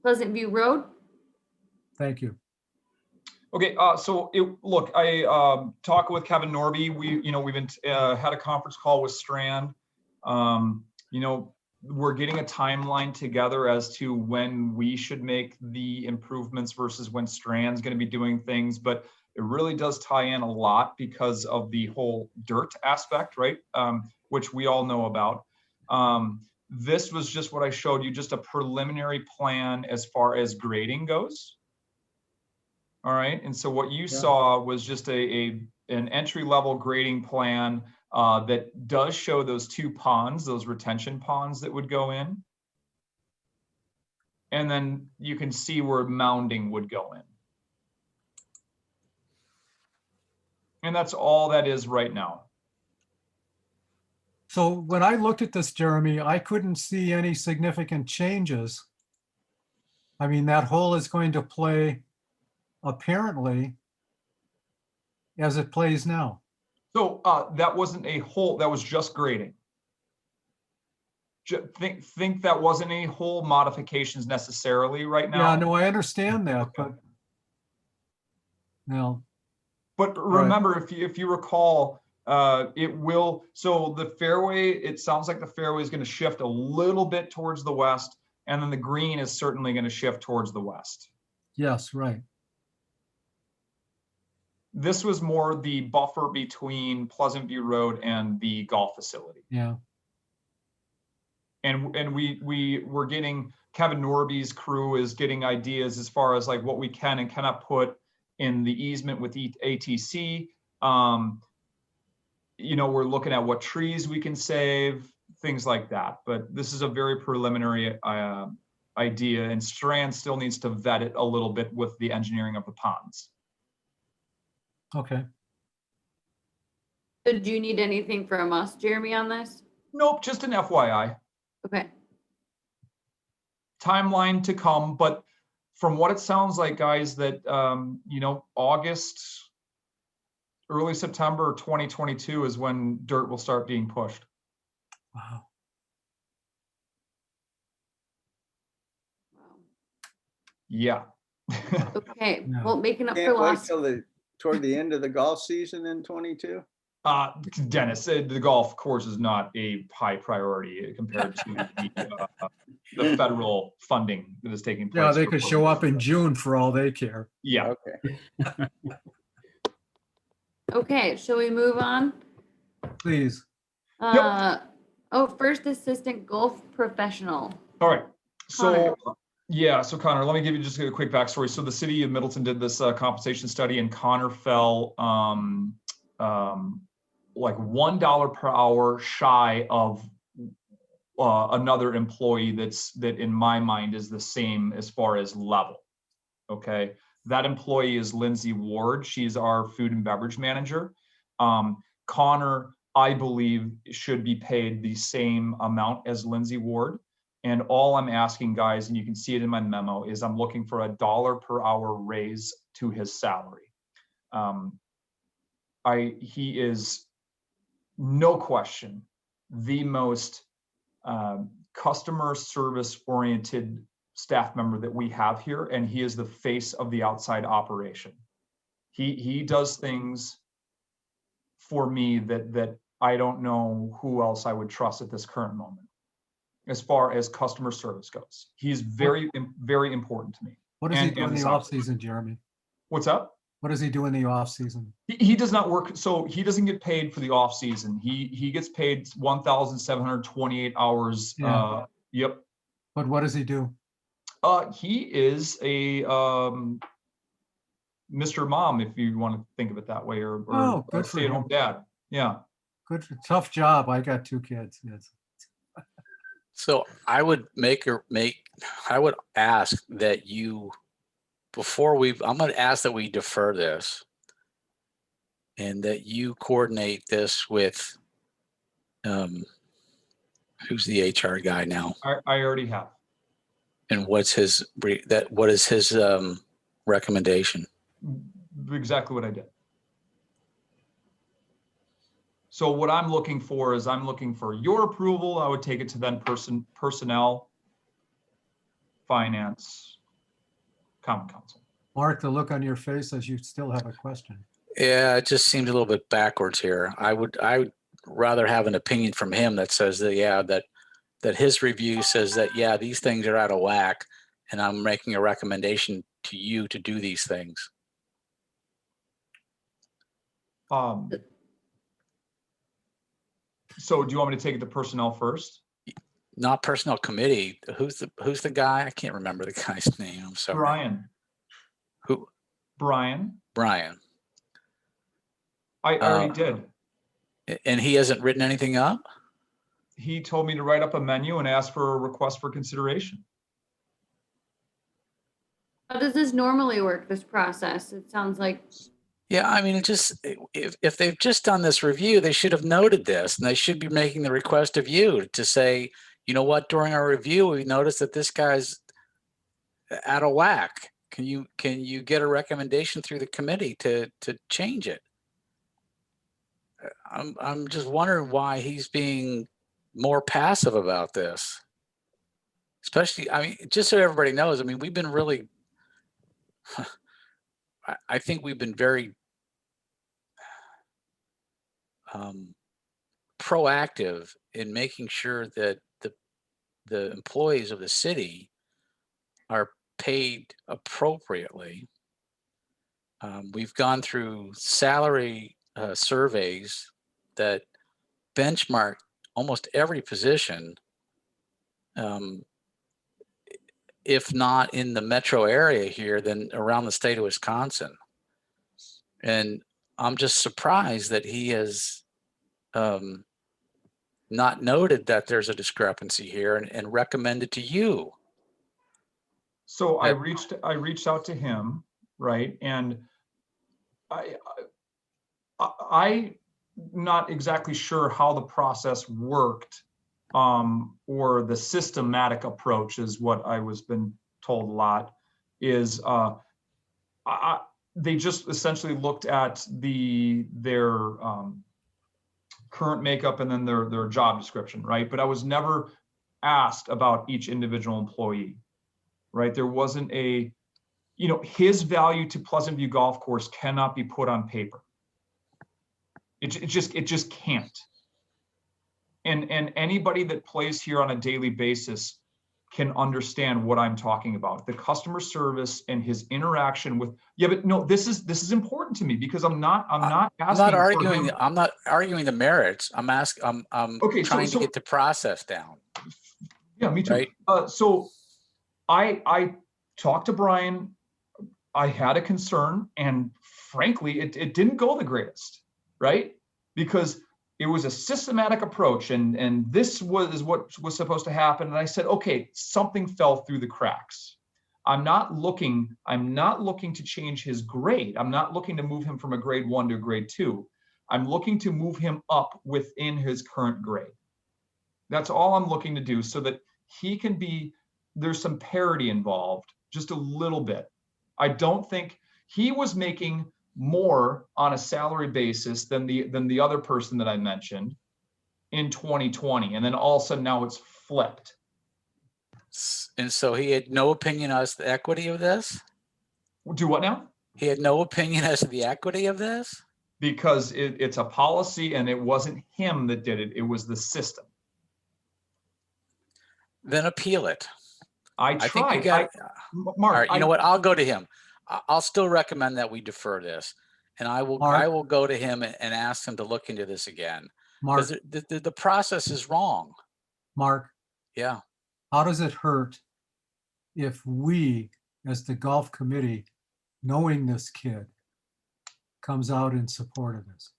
Pleasantview Road? Thank you. Okay, so look, I talked with Kevin Norby. We've been had a conference call with Strand. We're getting a timeline together as to when we should make the improvements versus when Strand's going to be doing things. But it really does tie in a lot because of the whole dirt aspect, right? Which we all know about. This was just what I showed you, just a preliminary plan as far as grading goes. All right, and so what you saw was just an entry level grading plan that does show those 2 ponds, those retention ponds that would go in. And then you can see where mounding would go in. And that's all that is right now. So when I looked at this, Jeremy, I couldn't see any significant changes. I mean, that hole is going to play apparently as it plays now. So that wasn't a hole, that was just grading. Think that wasn't any hole modifications necessarily right now. Yeah, no, I understand that, but no, But right. remember, if you recall, it will, so the fairway, it sounds like the fairway is going to shift a little bit towards the west, and then the green is certainly going to shift towards the west. yes, right. This was more the buffer between Pleasantview Road and the golf facility. Yeah, And we're getting, Kevin Norby's crew is getting ideas as far as like what we can and cannot put in the easement with ATC. You know, we're looking at what trees we can save, things like that. But this is a very preliminary idea, and Strand still needs to vet it a little bit with the engineering of the ponds. okay. So do you need anything from us, Jeremy, on this? Nope, just an FYI. Okay. Timeline to come, but from what it sounds like, guys, that you know, August, early September 2022 is when dirt will start being pushed. Wow. Yeah. Okay, Yeah. well, making up for Can't wait lost. till toward the end of the golf season in 22? Dennis, the golf course is not a high priority compared to the federal funding that is taking place. Yeah, they for could show up in June for all they care. Yeah. Okay. Okay, shall we move on? Please. Oh, first assistant golf professional. All right. So, Connor. yeah, so Connor, let me give you just a quick backstory. So the city of Middleton did this compensation study, and Connor fell like $1 per hour shy of another employee that in my mind is the same as far as level. Okay, that employee is Lindsay Ward. She's our food and beverage manager. Connor, I believe, should be paid the same amount as Lindsay Ward. And all I'm asking, guys, and you can see it in my memo, is I'm looking for a $1 per hour raise to his salary. He is, no question, the most customer service oriented staff member that we have here, and he is the face of the outside operation. He does things for me that I don't know who else I would trust at this current moment as far as customer service goes. He's very, very important to me. What does he And- do in and the the off season, Jeremy? What's up? What does he do in the off season? He does not work, so he doesn't get paid for the off season. He gets paid 1,728 hours. Yeah. Yep. But what does he do? He is a Mr. Mom, if you want to think of it that way, or Oh, a good for stay-at-home him. dad. Yeah. Good, tough job. I got 2 kids. Yes. So I would I would ask that you, I'm going to ask that we defer this and that you coordinate this with, who's the HR guy now? I already have. And what is his recommendation? Exactly what I did. So what I'm looking for is I'm looking for your approval. I would take it to then personnel, finance, common council. Mark, the look on your face says you still have a question. Yeah, it just seems a little bit backwards here. I would rather have an opinion from him that says that, that his review says that, yeah, these things are out of whack, and I'm making a recommendation to you to do these things. So do you want me to take it to personnel first? Not personnel committee. Who's the guy? I can't remember the guy's name. I'm sorry. Brian. Who? Brian. Brian. I already did. And he hasn't written anything up? He told me to write up a menu and ask for a request for consideration. How does this normally work, this process? It sounds like, Yeah, I mean, it just, if they've just done this review, they should have noted this, and they should be making the request of you to say, you know what, during our review, we noticed that this guy's out of whack. Can you get a recommendation through the committee to change it? I'm just wondering why he's being more passive about this. Especially, I mean, just so everybody knows, I mean, we've been really, I think we've been very proactive in making sure that the employees of the city are paid appropriately. We've gone through salary surveys that benchmark almost every position, if not in the metro area here, then around the state of Wisconsin. And I'm just surprised that he has not noted that there's a discrepancy here and recommended to you. So I That- reached out to him, right? And I'm not exactly sure how the process worked, or the systematic approach is what I was been told a lot, is they just essentially looked at their current makeup and then their job description, right? But I was never asked about each individual employee, right? There wasn't a, his value to Pleasantview Golf Course cannot be put on paper. It just can't. And anybody that plays here on a daily basis can understand what I'm talking about. The customer service and his interaction with, yeah, but no, this is important to me because I'm not asking. I'm not arguing the merits. I'm Okay, trying to get the process down. Yeah, me too. Right? So I talked to Brian. I had a concern, and frankly, it didn't go the greatest, right? Because it was a systematic approach, and this was what was supposed to happen. And I said, okay, something fell through the cracks. I'm not looking to change his grade. I'm not looking to move him from a grade 1 to a grade 2. I'm looking to move him up within his current grade. That's all I'm looking to do, so that he can be, there's some parity involved, just a little bit. I don't think he was making more on a salary basis than the other person that I mentioned in 2020. And then all of a sudden now it's flipped. And so he had no opinion as to the equity of this? Do what now? He had no opinion as to the equity of this? Because it's a policy, and it wasn't him that did it. It was the system. Then appeal it. I think you tried. got. Mark, all right, you know what? I'll go to him. I'll still recommend that we defer this, and I will go to him and ask him to look into this again. Mark, because the process is wrong. Mark, Yeah. how does it hurt if we, as the golf committee, knowing this kid, comes out in support of this?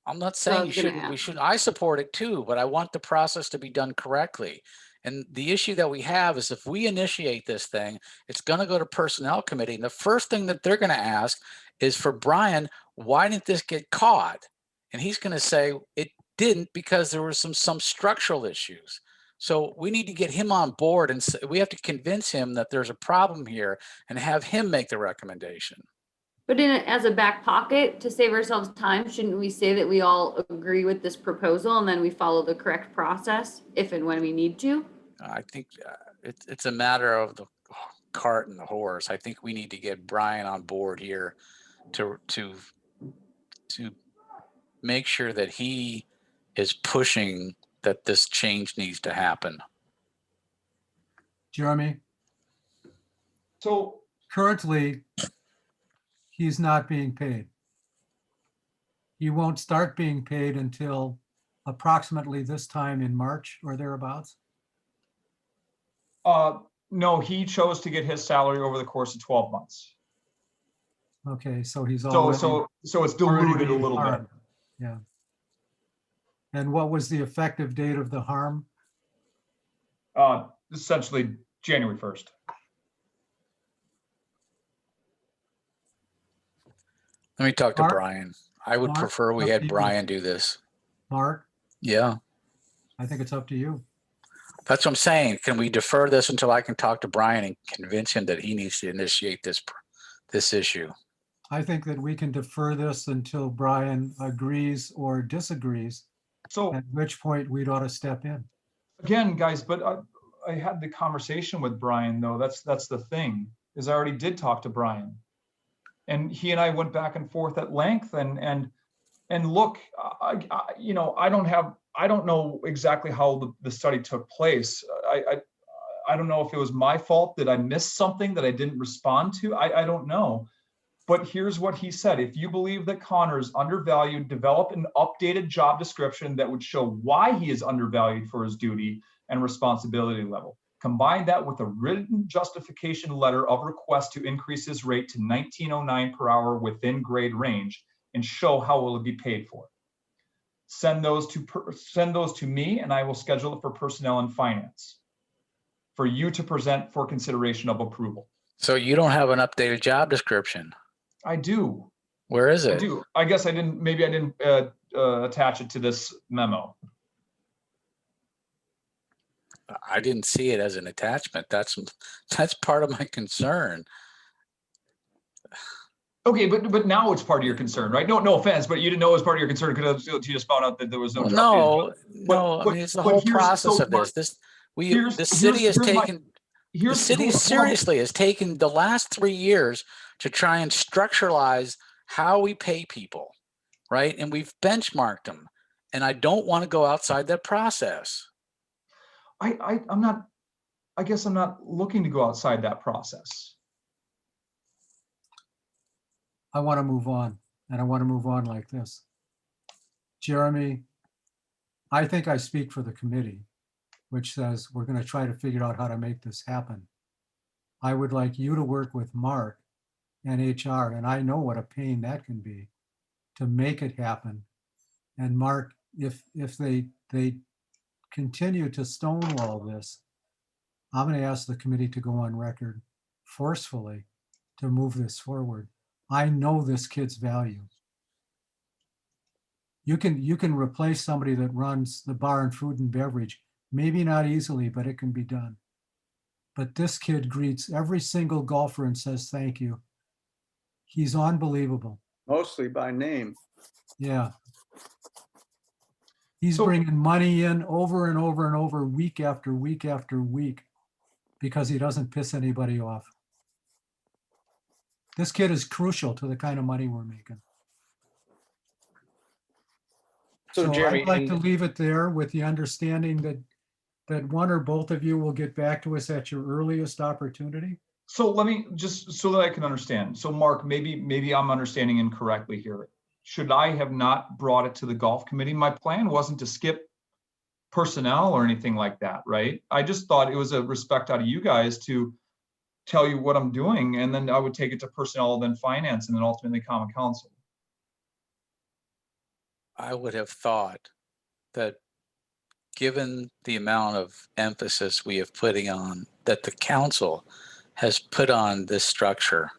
I'm not saying you shouldn't. We should. I support it too, but I want the process to be done correctly. And the issue that we have is if we initiate this thing, it's going to go to personnel committee. And the first thing that they're going to ask is for Brian, why didn't this get caught? And he's going to say it didn't because there were some structural issues. So we need to get him on board, and we have to convince him that there's a problem here and have him make the recommendation. But as a back pocket, to save ourselves time, shouldn't we say that we all agree with this proposal and then we follow the correct process if and when we need to? I think it's a matter of the cart and the horse. I think we need to get Brian on board here to make sure that he is pushing that this change needs to happen. Jeremy? So currently, he's not being paid. He won't start being paid until approximately this time in March or thereabouts. no, he chose to get his salary over the course of 12 months. Okay, so he's already. So it's diluted a little bit. Yeah. And what was the effective date of the harm? Essentially January 1st. Let me talk to Mark? Brian. I would Mark, prefer we up had to you. Brian do this. Mark, Yeah, I think it's up to you. that's what I'm saying. Can we defer this until I can talk to Brian and convince him that he needs to initiate this issue? I think that we can defer this until Brian agrees or disagrees, So at which point we'd ought to step in. again, guys, but I had the conversation with Brian though. That's the thing, is I already did talk to Brian. And he and I went back and forth at length and look, you know, I don't know exactly how the study took place. I don't know if it was my fault that I missed something that I didn't respond to. I don't know. But here's what he said. If you believe that Connor is undervalued, develop an updated job description that would show why he is undervalued for his duty and responsibility level. Combine that with a written justification letter of request to increase his rate to $19.09 per hour within grade range and show how it will be paid for. Send those to me and I will schedule it for personnel and finance for you to present for consideration of approval. So you don't have an updated job description. I do. Where is I it? do. I guess maybe I didn't attach it to this memo. I didn't see it as an attachment. That's part of my concern. Okay, but now it's part of your concern, right? No offense, but you didn't know it was part of your concern because you just found out that there was no. Well, job. no. I but- mean, it's the but whole here's- process so of Mark, this. here's- The city has here's my- taken. The city hold on. seriously has taken the last 3 years to try and structuralize how we pay people, right? And we've benchmarked them. And I don't want to go outside that process. I'm not. I guess I'm not looking to go outside that process. I want to move on, and I want to move on like this. Jeremy, I think I speak for the committee, which says we're going to try to figure out how to make this happen. I would like you to work with Mark and HR, and I know what a pain that can be, to make it happen. And Mark, if they continue to stonewall this, I'm going to ask the committee to go on record forcefully to move this forward. I know this kid's value. You can replace somebody that runs the bar and food and beverage, maybe not easily, but it can be done. But this kid greets every single golfer and says thank you. He's unbelievable. Mostly by name. Yeah. He's So- bringing money in over and over and over, week after week after week, because he doesn't piss anybody off. This kid is crucial to the kind of money we're making. So Jeremy, I'd like to and- leave it there with the understanding that one or both of you will get back to us at your earliest opportunity. So let me just so that I can understand. So Mark, maybe I'm understanding incorrectly here. Should I have not brought it to the golf committee? My plan wasn't to skip personnel or anything like that, right? I just thought it was a respect out of you guys to tell you what I'm doing, and then I would take it to personnel, then finance, and then ultimately common council. I would have thought that given the amount of emphasis we have putting on that the council has put on this structure,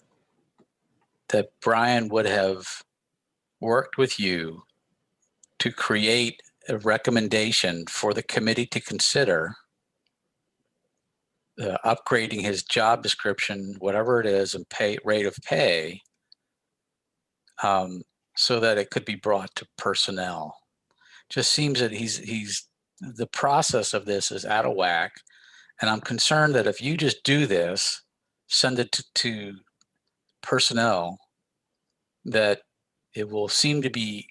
that Brian would have worked with you to create a recommendation for the committee to consider upgrading his job description, whatever it is, and rate of pay, so that it could be brought to personnel. Just seems that the process of this is out of whack. And I'm concerned that if you just do this, send it to personnel, that it will seem to be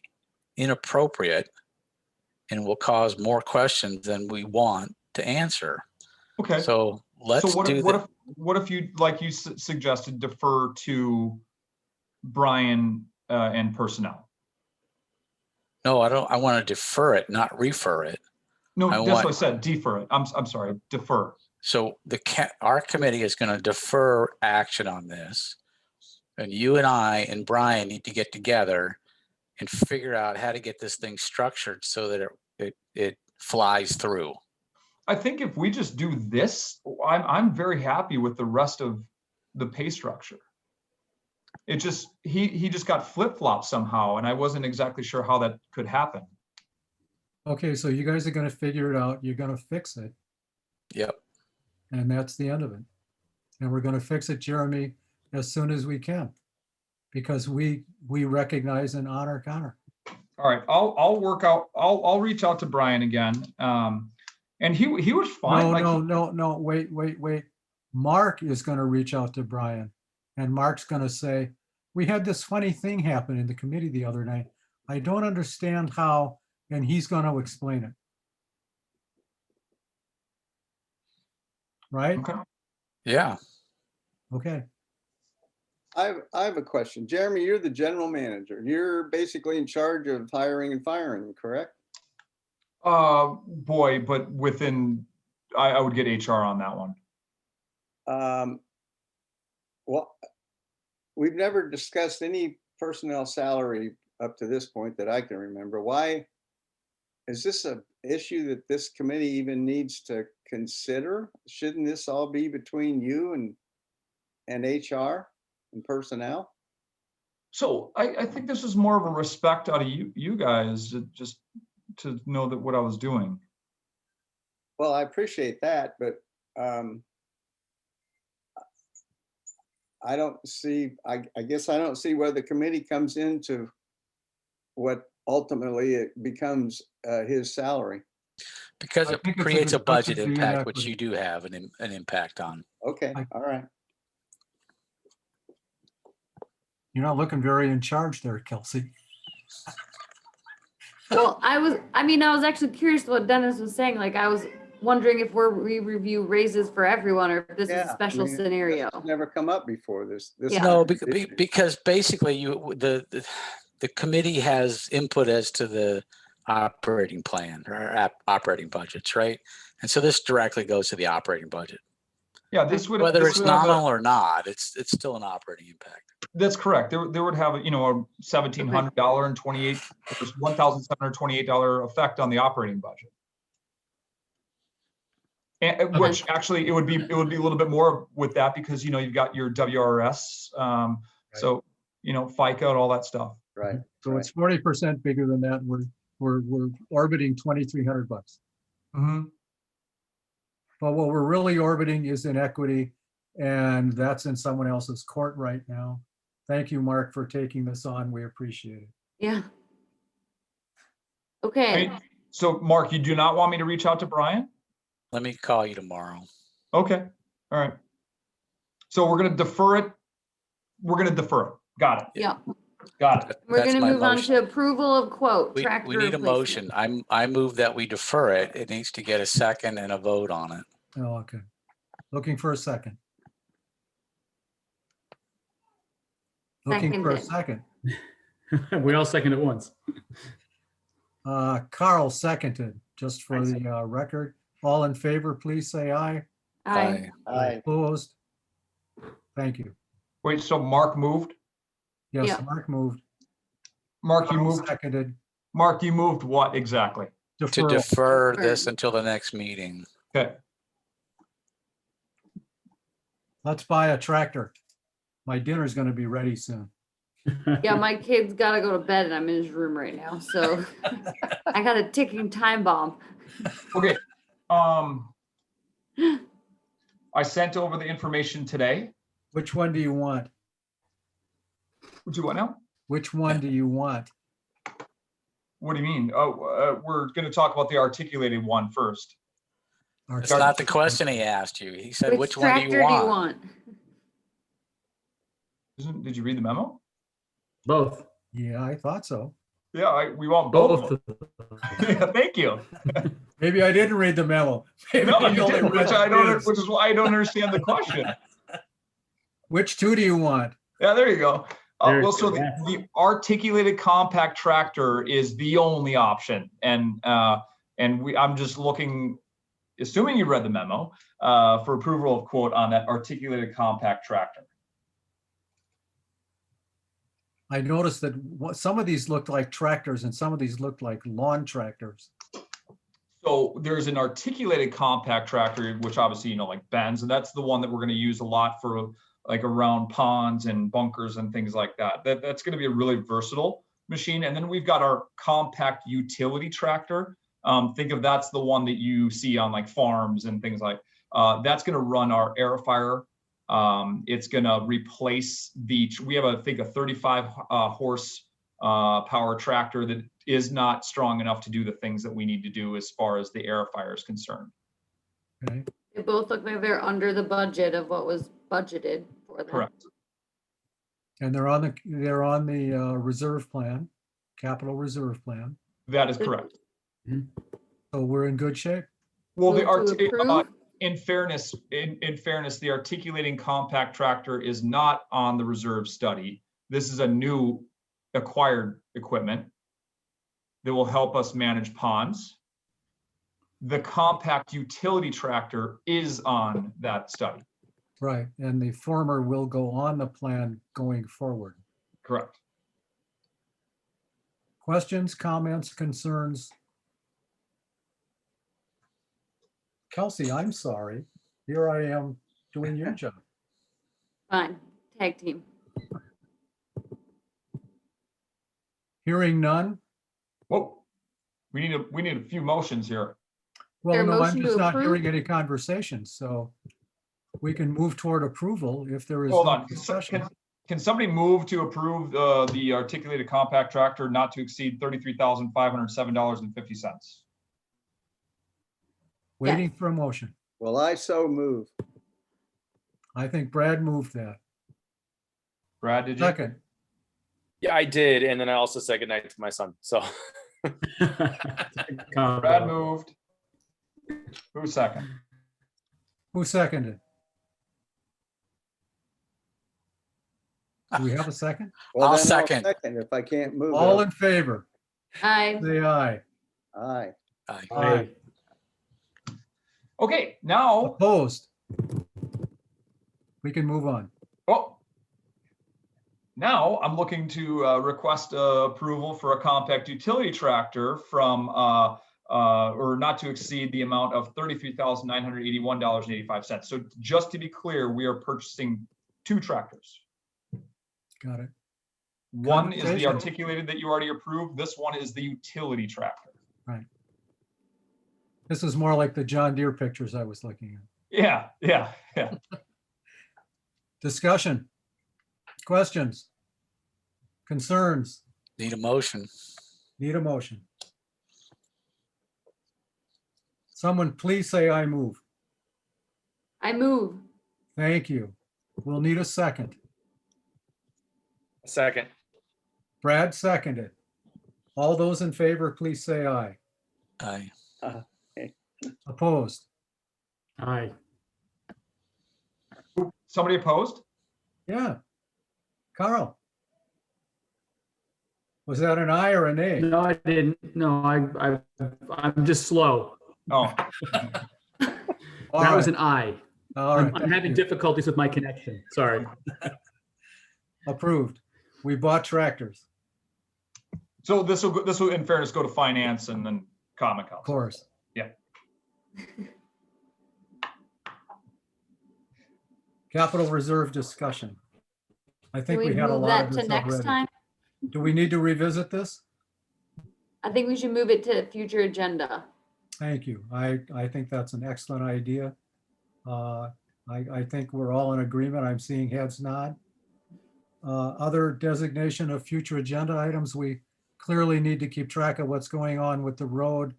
inappropriate and will cause more questions than we want to answer. Okay. So let's So do that. what if you, like you suggested, defer to Brian and personnel? No, I don't. I want to defer it, not refer it. No, I that's want- what I said. Defer it. I'm sorry. Defer. So our committee is going to defer action on this, and you and I and Brian need to get together and figure out how to get this thing structured so that it flies through. I think if we just do this, I'm very happy with the rest of the pay structure. It just, he just got flip-flopped somehow, and I wasn't exactly sure how that could happen. Okay, so you guys are gonna figure it out. You're gonna fix it, Yep. and that's the end of it. And we're gonna fix it, Jeremy, as soon as we can. Because we recognize and honor Connor. All right, I'll reach out to Brian again. And he was fine. No, wait. Mark is gonna reach out to Brian, and Mark's gonna say, we had this funny thing happen in the committee the other night. I don't understand how, and he's gonna explain it. Right? Okay. Yeah. Okay. I have a question. Jeremy, you're the general manager. You're basically in charge of hiring and firing, correct? Boy, but I would get HR on that one. Well, we've never discussed any personnel salary up to this point that I can remember. Why? Is this an issue that this committee even needs to consider? Shouldn't this all be between you and HR and personnel? So I think this is more of a respect out of you guys, just to know that what I was doing. Well, I appreciate that, but I don't see, I guess I don't see where the committee comes into what ultimately it becomes his salary. Because I it think it's a creates a budget discussion to impact, which inequity. you do have an impact on. Okay, I- all right. You're not looking very in charge there, Kelsey. Well, I was actually curious what Dennis was saying. Like, I was wondering if we review raises for everyone or if this is Yeah, a I special mean, scenario. It's never come up before this. Yeah. No, issue. because basically the committee has input as to the operating plan or operating budgets, right? And so this directly goes to the operating budget. Yeah, this would. Whether this it's would have a- nominal or not, it's still an operating impact. That's correct. There would have, a $1,700 and $1,728 effect on the operating budget. And which actually it would be a little bit more with that because you've got your WRS, so FICA and all that stuff. Right. So it's 40% bigger than that. We're orbiting $2,300. Mm-hmm. But what we're really orbiting is inequity, and that's in someone else's court right now. Thank you, Mark, for taking this on. We appreciate it. Yeah. Okay. So Mark, you do not want me to reach out to Brian? Let me call you tomorrow. Okay. All right. So we're going to defer it. Got it. Yeah. Got it. We're That's going to my move on motion. to approval of quote tractor We need a replacement. motion. I move that we defer it. It needs to get a second and a vote on it. Oh, okay. Looking for a second. Looking for a second. We all second at once. Carl seconded, just for the record. All in favor, please say aye. Aye. Aye. Opposed? Thank you. Wait, so Mark moved? Yes, Yeah. Mark moved. Mark, you Carl moved? Seconded. Mark, you moved what exactly? To Deferral. defer this Defer. until the next meeting. Okay. Let's buy a tractor. My dinner's gonna be ready soon. Yeah, my kid's got to go to bed and I'm in his room right now. So I got a ticking time bomb. Okay. I sent over the information today. Which one do you want? What do you want now? Which one do you want? What do you mean? Oh, we're going to talk about the articulated one first. That's not the question he asked you. He said, which one do tractor you want? Did you read the memo? Both. Yeah, I thought so. Yeah, we want both. Both. Yeah, thank you. Maybe I didn't read the memo. Maybe No, I you only didn't, read which is why I don't understand the question. Which two do you want? Yeah, there you go. There Well, you so go. the articulated compact tractor is the only option, and I'm just looking, assuming you read the memo, for approval of quote on that articulated compact tractor. I noticed that some of these looked like tractors and some of these looked like lawn tractors. So there's an articulated compact tractor, which obviously like bends, and that's the one that we're going to use a lot for like around ponds and bunkers and things like that. That's going to be a really versatile machine. And then we've got our compact utility tractor. Think of that's the one that you see on like farms and things like that's going to run our aerifier. It's going to replace we have I think a 35 horse power tractor that is not strong enough to do the things that we need to do as far as the aerifier is concerned. Okay. They both look like they're under the budget of what was budgeted for them. Correct. And they're on the reserve plan, capital reserve plan. That is correct. So we're in good shape. Well, Move to approve? in fairness, the articulating compact tractor is not on the reserve study. This is a new acquired equipment that will help us manage ponds. The compact utility tractor is on that study. Right. And the former will go on the plan going forward. Correct. Questions, comments, concerns? Kelsey, I'm sorry. Here I am doing your job. Fine, tag team. Hearing none? Whoa, we need a few motions here. Well, There a no, I'm motion just to not approve? hearing any conversation, so we can move toward approval if there is Hold no on. discussion. Can somebody move to approve the articulated compact tractor not to exceed $33,507.50? Waiting for a motion. Well, I so move. I think Brad moved that. Brad, did you? Second, Yeah, I did. And then I also said goodnight to my son. So Brad moved. Who's second? who seconded? Do we have a second? Well, I'll then second. Second, if I can't move. All it. in favor, I, say aye. Aye. Aye. Okay, now, Opposed? We can move on. now I'm looking to request approval for a compact utility tractor from, or not to exceed the amount of $33,981.85. So just to be clear, we are purchasing two tractors. Got it. One is the Conversation. articulated that you already approved. This one is the utility tractor. This is more like the John Deere pictures I was looking at. Yeah. Discussion, questions, concerns, Need a motion. need a motion. Someone please say I move. I move. Thank you. We'll need a second. second. Brad seconded. All those in favor, please say aye. Aye. Opposed? Aye. Somebody opposed? Yeah. Carl? Was that an aye or a nay? No, I didn't. No, I'm just slow. Oh, All That was right, an aye. all I'm right. I'm having difficulties with my connection. Sorry. Approved. We bought tractors, so this will in fairness go to finance and then common of council. course. Yeah. Capital reserve discussion. I Can think we we had a move lot that of to this next already. time? Do we need to revisit this? I think we should move it to future agenda. Thank you. I think that's an excellent idea. I think we're all in agreement. I'm seeing heads nod. Other designation of future agenda items, we clearly need to keep track of what's going on with the road.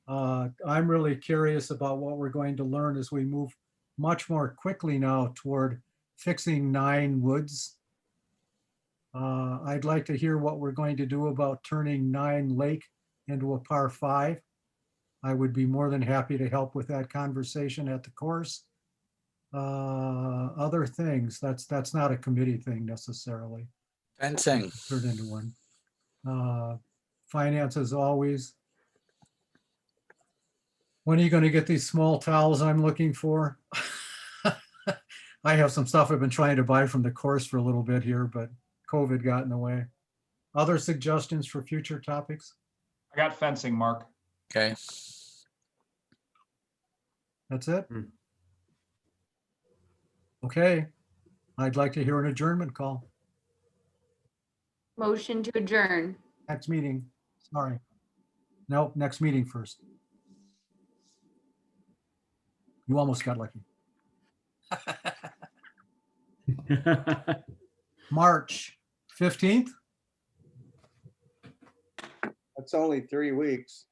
I'm really curious about what we're going to learn as we move much more quickly now toward fixing 9 Woods. I'd like to hear what we're going to do about turning 9 Lake into a par 5. I would be more than happy to help with that conversation at the course. Other things, that's not a committee thing necessarily. Fencing. Turned into one. Finance as always. When are you going to get these small towels I'm looking for? I have some stuff I've been trying to buy from the course for a little bit here, but COVID got in the way. Other suggestions for future topics? I got fencing, Mark. Okay. That's it? Hmm. Okay. I'd like to hear an adjournment call. Motion to adjourn. Next meeting, sorry. Nope, next meeting first. You almost got lucky. March 15th? That's only 3 weeks.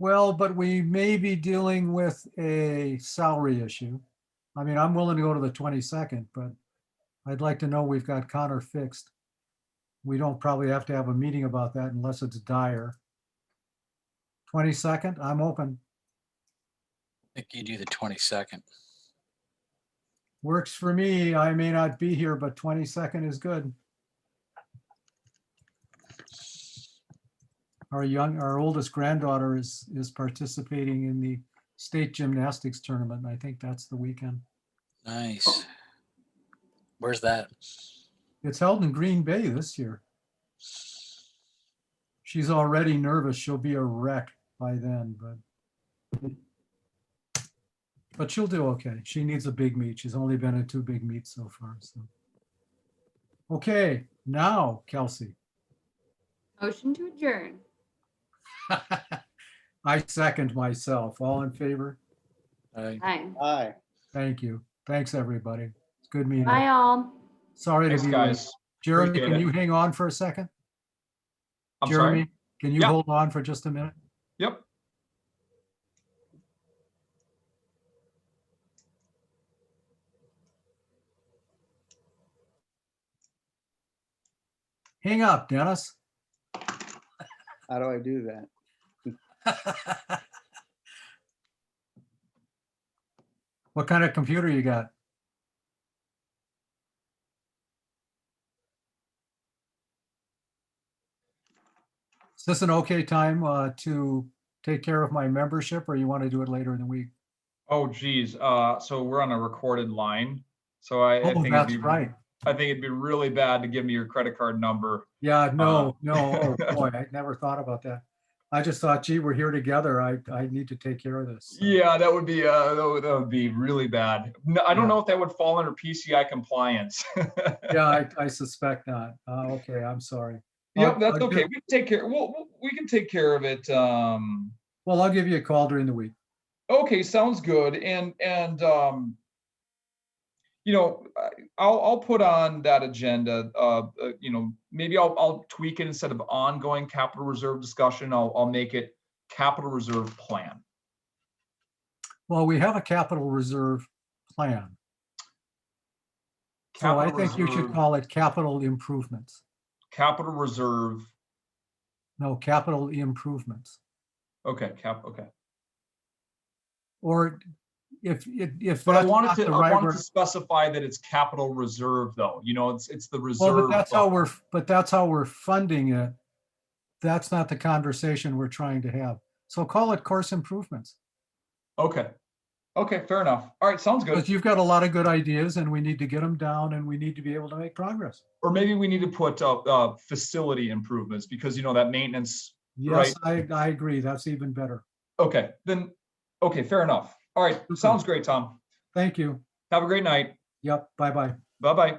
Well, but we may be dealing with a salary issue. I mean, I'm willing to go to the 22nd, but I'd like to know we've got Connor fixed. We don't probably have to have a meeting about that unless it's dire. 22nd, I'm open. I think you do the 22nd. Works for me. I may not be here, but 22nd is good. Our oldest granddaughter is participating in the state gymnastics tournament. And I think that's the weekend. Nice. Where's that? It's held in Green Bay this year. She's already nervous. She'll be a wreck by then, but she'll do okay. She needs a big meet. She's only been in 2 big meets so far. So, okay, now Kelsey. Motion to adjourn. I second myself. All in favor? Aye. Aye. Thank you. Thanks, everybody. It's good meeting Bye, you. all. Sorry to Thanks, be late. guys. Jeremy, Appreciate can it. you hang on for a second? I'm Jeremy, sorry. can you Yeah. hold on for just a minute? Yep. Hang up, Dennis. How do I do that? What kind of computer you got? Is this an okay time to take care of my membership, or you want to do it later in the week? Oh, geez. So we're on a recorded line. So I Oh, think that's right. I think it'd be really bad to give me your credit card number. Yeah, no. Oh, boy, I never thought about that. I just thought, gee, we're here together. I need to take care of this. So, Yeah, that would be really bad. No, I don't Yeah. know if that would fall under PCI compliance. Yeah, I suspect not. Okay, I'm sorry. Yep, I'll- that's I'll okay. give- We can take care. We can take care of it. Well, I'll give you a call during the week. Okay, sounds good. You know, I'll put on that agenda. You know, maybe I'll tweak it instead of ongoing capital reserve discussion. I'll make it capital reserve plan. Well, we have a capital reserve plan. So I Capital think you should reserve- call it capital improvements. Capital reserve. No, capital improvements. Okay, okay. Or if But I that's wanted not to the I right wanted word. to specify that it's capital reserve though. You know, it's the reserve. Well, but fund. that's how we're funding it. That's not the conversation we're trying to have. So call it course improvements. Okay. Okay, fair enough. All right, sounds good. Because you've got a lot of good ideas and we need to get them down and we need to be able to make progress. Or maybe we need to put facility improvements because you know that maintenance. Yes, I agree. That's even better. Okay, then, okay, fair enough. All right, sounds great, Tom. Thank you. Have a great night. Yep. Bye-bye. Bye-bye.